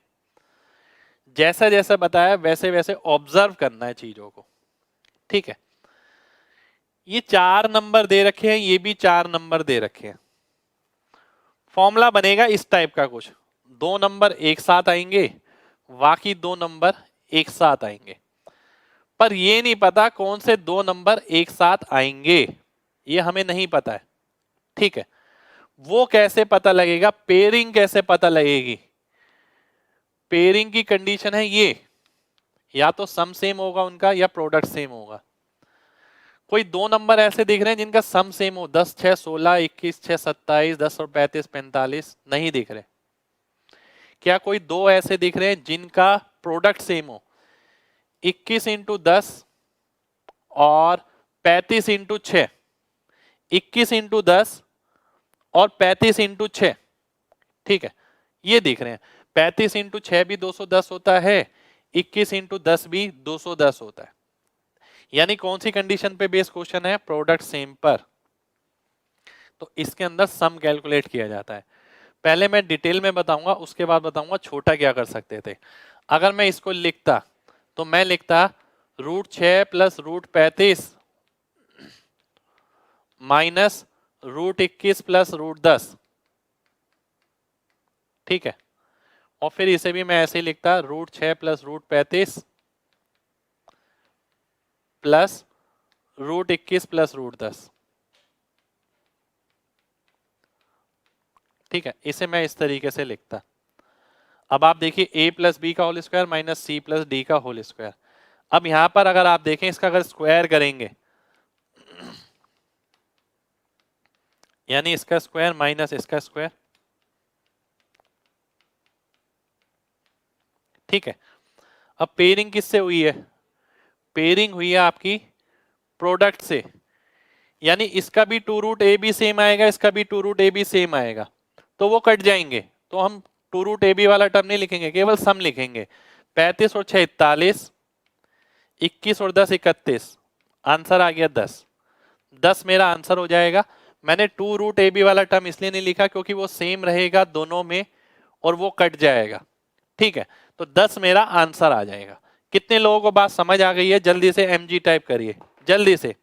जैसा जैसा बताया वैसे वैसे ऑब्जर्व करना है चीजों को, ठीक है। ये 4 नंबर दे रखे हैं, ये भी 4 नंबर दे रखे हैं, फॉर्मूला बनेगा इस टाइप का कुछ, 2 नंबर एक साथ आएंगे, बाकी 2 नंबर एक साथ आएंगे, पर ये नहीं पता कौन से 2 नंबर एक साथ आएंगे, ये हमें नहीं पता है, ठीक है। वो कैसे पता लगेगा, पेयरिंग कैसे पता लगेगी, पेयरिंग की कंडीशन है ये, या तो सम सेम होगा उनका या प्रोडक्ट सेम होगा। कोई 2 नंबर ऐसे दिख रहे हैं जिनका सम सेम हो, 10 6 16, 21 6 27, 10 और 35 45, नहीं दिख रहे। क्या कोई 2 ऐसे दिख रहे हैं जिनका प्रोडक्ट सेम हो, 21 इंटू 10 और 35 इंटू 6, 21 इंटू 10 और 35 इंटू 6, ठीक है, ये दिख रहे हैं। 35 इंटू 6 भी 210 होता है, 21 इंटू 10 भी 210 होता है। यानी कौन सी कंडीशन पे बेस क्वेश्चन है, प्रोडक्ट सेम पर, तो इसके अंदर सम कैलकुलेट किया जाता है। पहले मैं डिटेल में बताऊंगा, उसके बाद बताऊंगा छोटा क्या कर सकते थे। अगर मैं इसको लिखता तो मैं लिखता √6 प्लस √35 माइनस √21 प्लस √10, ठीक है। और फिर इसे भी मैं ऐसे ही लिखता √6 प्लस √35 प्लस √21 प्लस √10। ठीक है, इसे मैं इस तरीके से लिखता। अब आप देखिए a प्लस बी का whole square minus C plus D का होल स्क्वायर। अब यहां पर अगर आप देखें इसका अगर स्क्वायर करेंगे यानी इसका स्क्वायर माइनस इसका स्क्वायर, ठीक है। अब पेयरिंग किससे हुई है? पेयरिंग हुई है आपकी प्रोडक्ट से, यानी इसका भी two root A B same आएगा, इसका भी two root A B same आएगा, तो वो कट जाएंगे। तो हम टू रूट ए बी वाला टर्म नहीं लिखेंगे, केवल सम लिखेंगे। 35 और 6 41, 21 और 10 31, आंसर आ गया 10। 10 मेरा आंसर हो जाएगा। मैंने टू रूट ए बी वाला टर्म इसलिए नहीं लिखा क्योंकि वो सेम रहेगा दोनों में और वो कट जाएगा, ठीक है। तो 10 मेरा आंसर आ जाएगा। कितने लोगों को बात समझ आ गई है? जल्दी से mg टाइप करिए, जल्दी से।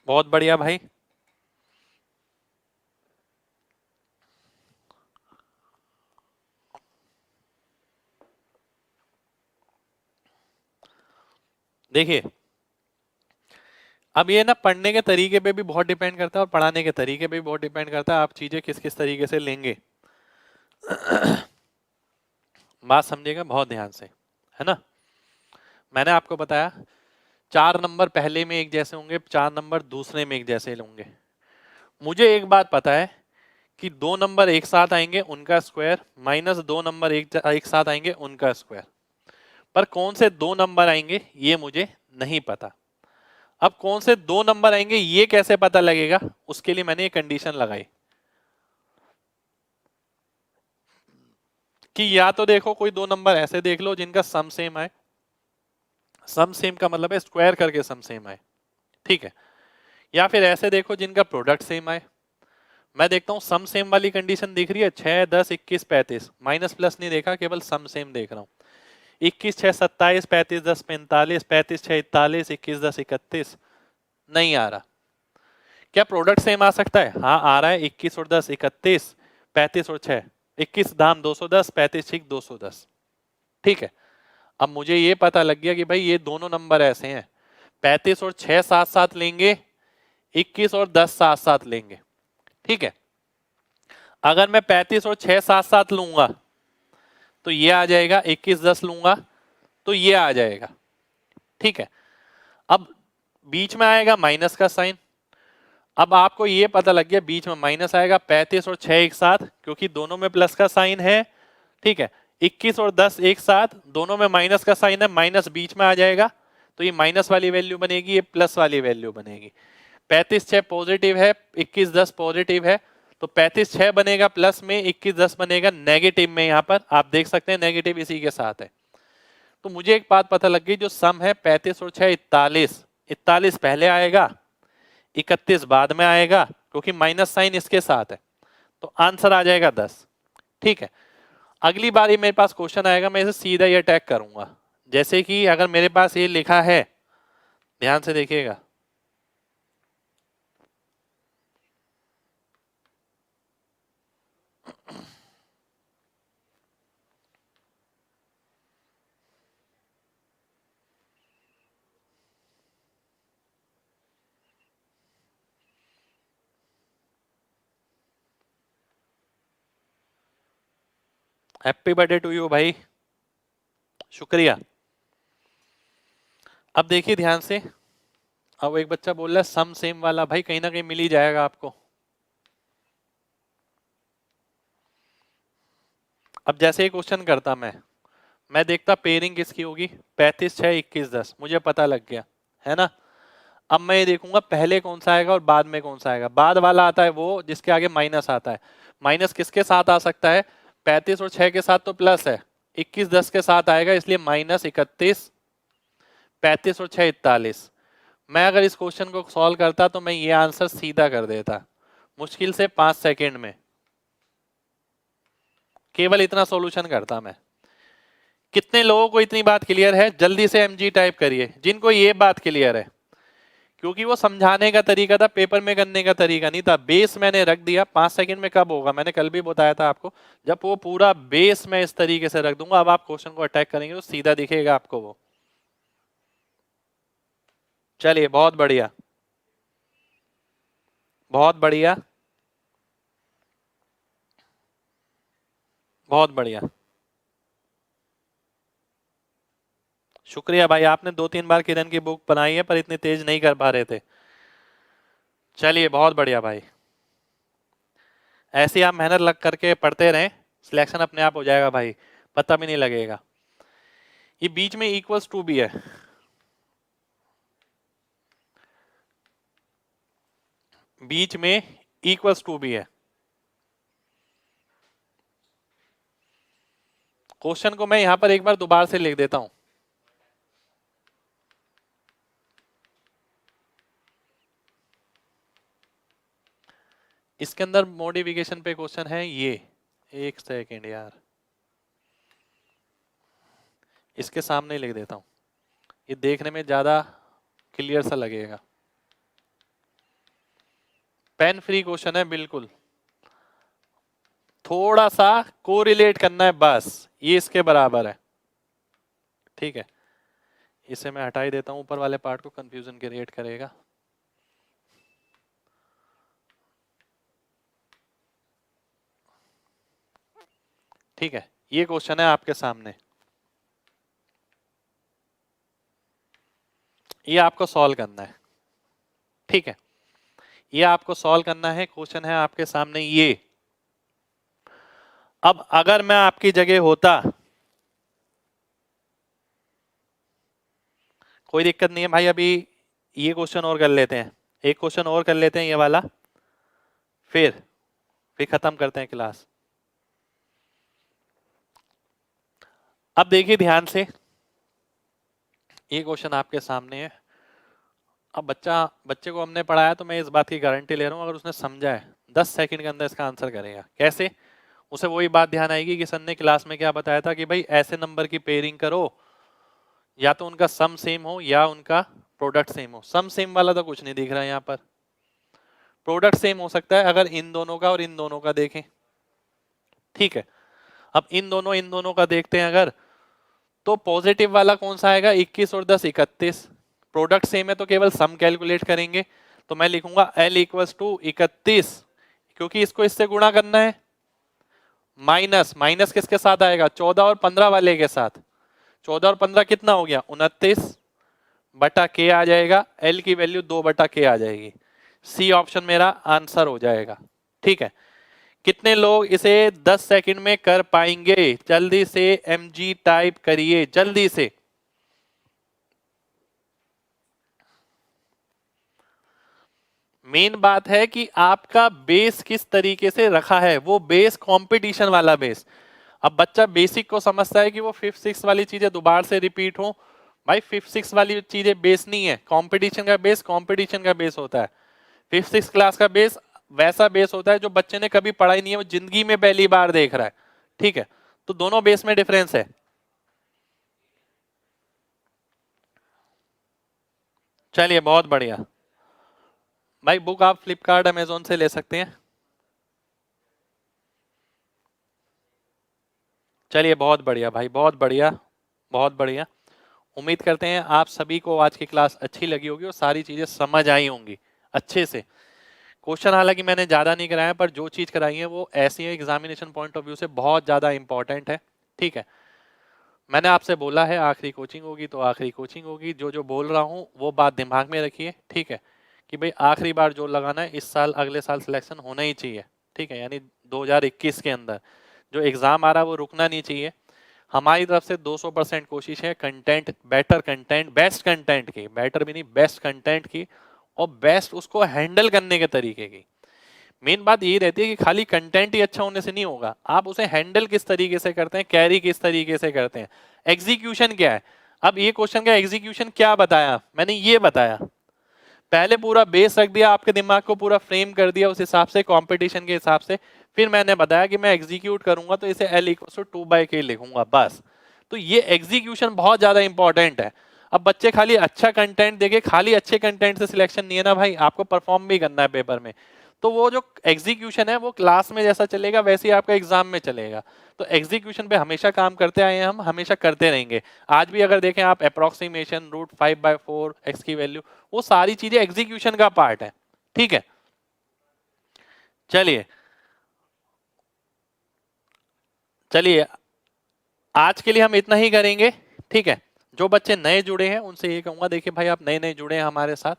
बहुत बढ़िया भाई। देखिए अब ये ना पढ़ने के तरीके पे भी बहुत डिपेंड करता है और पढ़ाने के तरीके पे भी बहुत डिपेंड करता है, आप चीजें किस किस तरीके से लेंगे। बात समझिएगा बहुत ध्यान से, है ना। मैंने आपको बताया 4 नंबर पहले में एक जैसे होंगे, 4 नंबर दूसरे में एक जैसे होंगे। मुझे एक बात पता है कि 2 नंबर एक साथ आएंगे उनका स्क्वायर माइनस 2 नंबर एक साथ आएंगे उनका स्क्वायर, पर कौन से 2 नंबर आएंगे ये मुझे नहीं पता। अब कौन से 2 नंबर आएंगे ये कैसे पता लगेगा, उसके लिए मैंने ये कंडीशन लगाई कि या तो देखो कोई 2 नंबर ऐसे देख लो जिनका सम सेम आए, सम सेम का मतलब है स्क्वायर करके सम सेम आए, ठीक है। या फिर ऐसे देखो जिनका प्रोडक्ट सेम आए। मैं देखता हूं सम सेम वाली कंडीशन दिख रही है, 6 10 21 35, माइनस प्लस नहीं देखा, केवल सम सेम देख रहा हूं। 21 6 27, 35 10 45, 35 6 41, 21 10 31, नहीं आ रहा। क्या प्रोडक्ट सेम आ सकता है? हाँ आ रहा है, 21 और 10 31, 35 और 6 21 दाम 210, 35 6 210, ठीक है। अब मुझे ये पता लग गया कि भाई ये दोनों नंबर ऐसे हैं, 35 और 6 साथ साथ लेंगे, 21 और 10 साथ साथ लेंगे, ठीक है। अगर मैं 35 और 6 साथ साथ लूंगा तो ये आ जाएगा, 21 10 लूंगा तो ये आ जाएगा, ठीक है। अब बीच में आएगा माइनस का साइन। अब आपको ये पता लग गया बीच में माइनस आएगा, 35 और 6 एक साथ क्योंकि दोनों में प्लस का साइन है, ठीक है। 21 और 10 एक साथ दोनों में माइनस का साइन है, माइनस बीच में आ जाएगा तो ये माइनस वाली वैल्यू बनेगी, ये प्लस वाली वैल्यू बनेगी। 35 6 पॉजिटिव है, 21 10 पॉजिटिव है, तो 35 6 बनेगा प्लस में, 21 10 बनेगा नेगेटिव में। यहाँ पर आप देख सकते हैं नेगेटिव इसी के साथ है। तो मुझे एक बात पता लग गई, जो सम है 35 और 6 41, 41 पहले आएगा 31 बाद में आएगा क्योंकि माइनस साइन इसके साथ है, तो आंसर आ जाएगा 10, ठीक है। अगली बार मेरे पास क्वेश्चन आएगा, मैं इसे सीधा ये अटैक करूंगा। जैसे कि अगर मेरे पास ये लिखा है, ध्यान से देखिएगा, हैप्पी बर्थडे टू यू भाई, शुक्रिया। अब देखिए ध्यान से, अब एक बच्चा बोल रहा है सम सेम वाला, भाई कहीं ना कहीं मिल ही जाएगा आपको। अब जैसे ही क्वेश्चन करता मैं देखता पेयरिंग किसकी होगी, 35 6 21 10, मुझे पता लग गया, है ना। अब मैं ये देखूंगा पहले कौन सा आएगा और बाद में कौन सा आएगा। बाद वाला आता है वो जिसके आगे माइनस आता है। माइनस किसके साथ आ सकता है? 35 और 6 के साथ तो प्लस है, 21 10 के साथ आएगा, इसलिए माइनस 31, 35 और 6 41। मैं अगर इस क्वेश्चन को सॉल्व करता तो मैं ये आंसर सीधा कर देता, मुश्किल से 5 सेकेंड में, केवल इतना सॉल्यूशन करता मैं। कितने लोगों को इतनी बात क्लियर है? जल्दी से mg टाइप करिए जिनको ये बात क्लियर है, क्योंकि वो समझाने का तरीका था, पेपर में करने का तरीका नहीं था। बेस मैंने रख दिया, 5 सेकंड में कब होगा, मैंने कल भी बताया था आपको, जब वो पूरा बेस मैं इस तरीके से रख दूंगा। अब आप क्वेश्चन को अटैक करेंगे तो सीधा दिखेगा आपको वो। चलिए बहुत बढ़िया, बहुत बढ़िया, बहुत बढ़िया, शुक्रिया भाई। आपने 2-3 बार किरण की बुक बनाई है पर इतनी तेज नहीं कर पा रहे थे। चलिए बहुत बढ़िया भाई, ऐसे आप मेहनत लग करके पढ़ते रहें, सिलेक्शन अपने आप हो जाएगा भाई, पता भी नहीं लगेगा। ये बीच में इक्वल्स टू भी है, बीच में इक्वल्स टू भी है। क्वेश्चन को मैं यहां पर एक बार दोबारा से लिख देता हूं। इसके अंदर मॉडिफिकेशन पे क्वेश्चन है ये, एक सेकेंड यार, इसके सामने लिख देता हूं, ये देखने में ज्यादा क्लियर सा लगेगा। पेन फ्री क्वेश्चन है बिल्कुल, थोड़ा सा कोरिलेट करना है बस, ये इसके बराबर है। ठीक है, इसे मैं हटा ही देता हूं, ऊपर वाले पार्ट को कंफ्यूजन क्रिएट करेगा। ठीक है, ये क्वेश्चन है आपके सामने, ये आपको सॉल्व करना है। ठीक है, ये आपको सॉल्व करना है, क्वेश्चन है आपके सामने ये। अब अगर मैं आपकी जगह होता, कोई दिक्कत नहीं है भाई, अभी ये क्वेश्चन और कर लेते हैं, एक क्वेश्चन और कर लेते हैं ये वाला, फिर खत्म करते हैं क्लास। अब देखिए ध्यान से, ये क्वेश्चन आपके सामने है। अब बच्चे को हमने पढ़ाया तो मैं इस बात की गारंटी ले रहा हूं, अगर उसने समझा है 10 सेकंड के अंदर इसका आंसर करेगा। कैसे? उसे वही बात ध्यान आएगी कि सर ने क्लास में क्या बताया था कि भाई ऐसे नंबर की पेयरिंग करो, या तो उनका सम सेम हो या उनका प्रोडक्ट सेम हो। सम सेम वाला तो कुछ नहीं दिख रहा है यहाँ पर, प्रोडक्ट सेम हो सकता है अगर इन दोनों का और इन दोनों का देखें। ठीक है, अब इन दोनों का देखते हैं अगर, तो पॉजिटिव वाला कौन सा आएगा, 21 और 10 31। प्रोडक्ट सेम है तो केवल सम कैलकुलेट करेंगे, तो मैं लिखूंगा L इक्वल्स टू 31, क्योंकि इसको इससे गुणा करना है। माइनस, माइनस किसके साथ आएगा, 14 और 15 वाले के साथ। 14 और 15 कितना हो गया, 29 बटा के आ जाएगा, L की वैल्यू 2 बटा के आ जाएगी। सी ऑप्शन मेरा आंसर हो जाएगा। ठीक है, कितने लोग इसे 10 सेकंड में कर पाएंगे? जल्दी से mg टाइप करिए, जल्दी से। मेन बात है कि आपका बेस किस तरीके से रखा है, वो बेस कंपटीशन वाला बेस। अब बच्चा बेसिक को समझता है कि वो 5th 6th वाली चीजें दोबारा से रिपीट हो, भाई 5th 6th वाली चीजें बेस नहीं है। कंपटीशन का बेस कंपटीशन का बेस होता है। 5th 6th क्लास का बेस वैसा बेस होता है जो बच्चे ने कभी पढ़ा ही नहीं है, वो जिंदगी में पहली बार देख रहा है। ठीक है, तो दोनों बेस में डिफरेंस है। चलिए बहुत बढ़िया भाई, बुक आप फ्लिपकार्ट अमेजोन से ले सकते हैं। चलिए बहुत बढ़िया भाई, बहुत बढ़िया, बहुत बढ़िया। उम्मीद करते हैं आप सभी को आज की क्लास अच्छी लगी होगी और सारी चीजें समझ आई होंगी अच्छे से। क्वेश्चन हालांकि मैंने ज्यादा नहीं कराया, पर जो चीज कराई है वो ऐसी है, एग्जामिनेशन पॉइंट ऑफ व्यू से बहुत ज्यादा इंपॉर्टेंट है। ठीक है, मैंने आपसे बोला है आखिरी कोचिंग होगी तो आखिरी कोचिंग होगी, जो जो बोल रहा हूँ वो बात दिमाग में रखिए। ठीक है, कि भाई आखिरी बार जो लगाना है, इस साल अगले साल सिलेक्शन होना ही चाहिए। ठीक है, यानी 2021 के अंदर जो एग्जाम आ रहा है वो रुकना नहीं चाहिए। हमारी तरफ से 200% कोशिश है content, better content, best content की, बेटर भी नहीं बेस्ट कंटेंट की, और बेस्ट उसको हैंडल करने के तरीके की। मेन बात यही रहती है कि खाली कंटेंट ही अच्छा होने से नहीं होगा, आप उसे हैंडल किस तरीके से करते हैं, कैरी किस तरीके से करते हैं, एग्जीक्यूशन क्या है। अब ये क्वेश्चन का एग्जीक्यूशन क्या बताया मैंने, ये बताया, पहले पूरा बेस रख दिया, आपके दिमाग को पूरा फ्रेम कर दिया उस हिसाब से, कंपटीशन के हिसाब से। फिर मैंने बताया कि मैं एग्जीक्यूट करूंगा तो इसे L इक्वल टू 2/k लिखूंगा बस। तो ये एग्जीक्यूशन बहुत ज्यादा इंपॉर्टेंट है। अब बच्चे खाली अच्छा कंटेंट देखे, खाली अच्छे कंटेंट से सिलेक्शन नहीं है ना भाई, आपको परफॉर्म भी करना है पेपर में। तो वो जो एग्जीक्यूशन है वो क्लास में जैसा चलेगा वैसे ही आपका एग्जाम में चलेगा। तो एग्जीक्यूशन पे हमेशा काम करते आए हैं, हम हमेशा करते रहेंगे। आज भी अगर देखें आप अप्रोक्सीमेशन, √5/4 x की वैल्यू, वो सारी चीजें एग्जीक्यूशन का पार्ट है। ठीक है, चलिए चलिए आज के लिए हम इतना ही करेंगे। ठीक है, जो बच्चे नए जुड़े हैं उनसे ये कहूंगा, देखिए भाई आप नए नए जुड़े हैं हमारे साथ,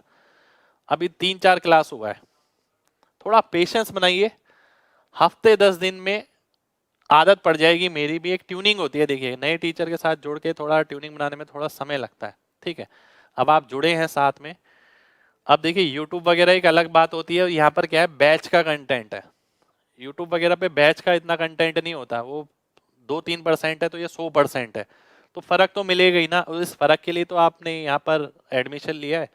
अभी 3-4 क्लास हुआ है, थोड़ा पेशेंस बनाइए। हफ्ते 10 दिन में आदत पड़ जाएगी। मेरी भी एक ट्यूनिंग होती है, देखिए नए टीचर के साथ जुड़ के थोड़ा ट्यूनिंग बनाने में थोड़ा समय लगता है। ठीक है, अब आप जुड़े हैं साथ में। अब देखिए यूट्यूब वगैरह एक अलग बात होती है, यहाँ पर क्या है, बैच का कंटेंट है। यूट्यूब वगैरह पे बैच का इतना कंटेंट नहीं होता, वो 2-3% है, तो ये 100% है, तो फर्क तो मिलेगा ही ना। और इस फर्क के लिए तो आपने यहाँ पर एडमिशन लिया है,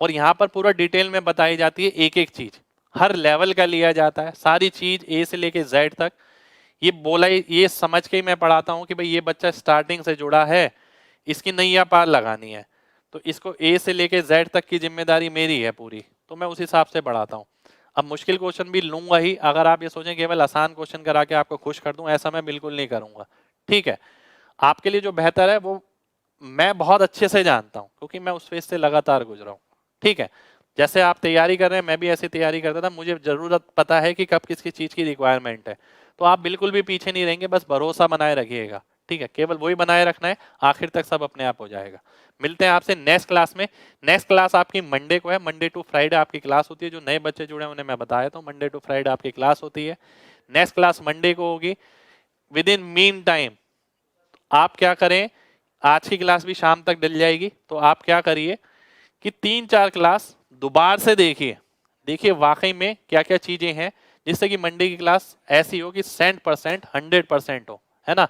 और यहाँ पर पूरा डिटेल में बताई जाती है, एक एक चीज हर लेवल का लिया जाता है, सारी चीज ए से लेके जेड तक। ये बोला, ये समझ के ही मैं पढ़ाता हूँ कि भाई ये बच्चा स्टार्टिंग से जुड़ा है, इसकी नैया पार लगानी है, तो इसको ए से लेके जेड तक की जिम्मेदारी मेरी है पूरी, तो मैं उस हिसाब से पढ़ाता हूँ। अब मुश्किल क्वेश्चन भी लूंगा ही, अगर आप ये सोचें केवल आसान क्वेश्चन करा के आपको खुश कर दूं, ऐसा मैं बिल्कुल नहीं करूंगा। ठीक है, आपके लिए जो बेहतर है वो मैं बहुत अच्छे से जानता हूं, क्योंकि मैं उस फेज से लगातार गुजरा हूं। ठीक है, जैसे आप तैयारी कर रहे हैं मैं भी ऐसी तैयारी करता था, मुझे जरूरत पता है कि कब किसकी चीज की रिक्वायरमेंट है। तो आप बिल्कुल भी पीछे नहीं रहेंगे, बस भरोसा बनाए रखिएगा। ठीक है, केवल वही बनाए रखना है, आखिर तक सब अपने आप हो जाएगा। मिलते हैं आपसे नेक्स्ट क्लास में। नेक्स्ट क्लास आपकी मंडे को है, मंडे टू फ्राइडे आपकी क्लास होती है। जो नए बच्चे जुड़े हैं उन्हें मैं बताया था, मंडे टू फ्राइडे आपकी क्लास होती है। नेक्स्ट क्लास मंडे को होगी। विद इन मीन टाइम आप क्या करें, आज की क्लास भी शाम तक डल जाएगी, तो आप क्या करिए कि 3-4 क्लास दोबारा से देखिए, देखिए वाकई में क्या क्या चीजें हैं, जिससे कि मंडे की क्लास ऐसी हो कि 100% 100% हो, है ना।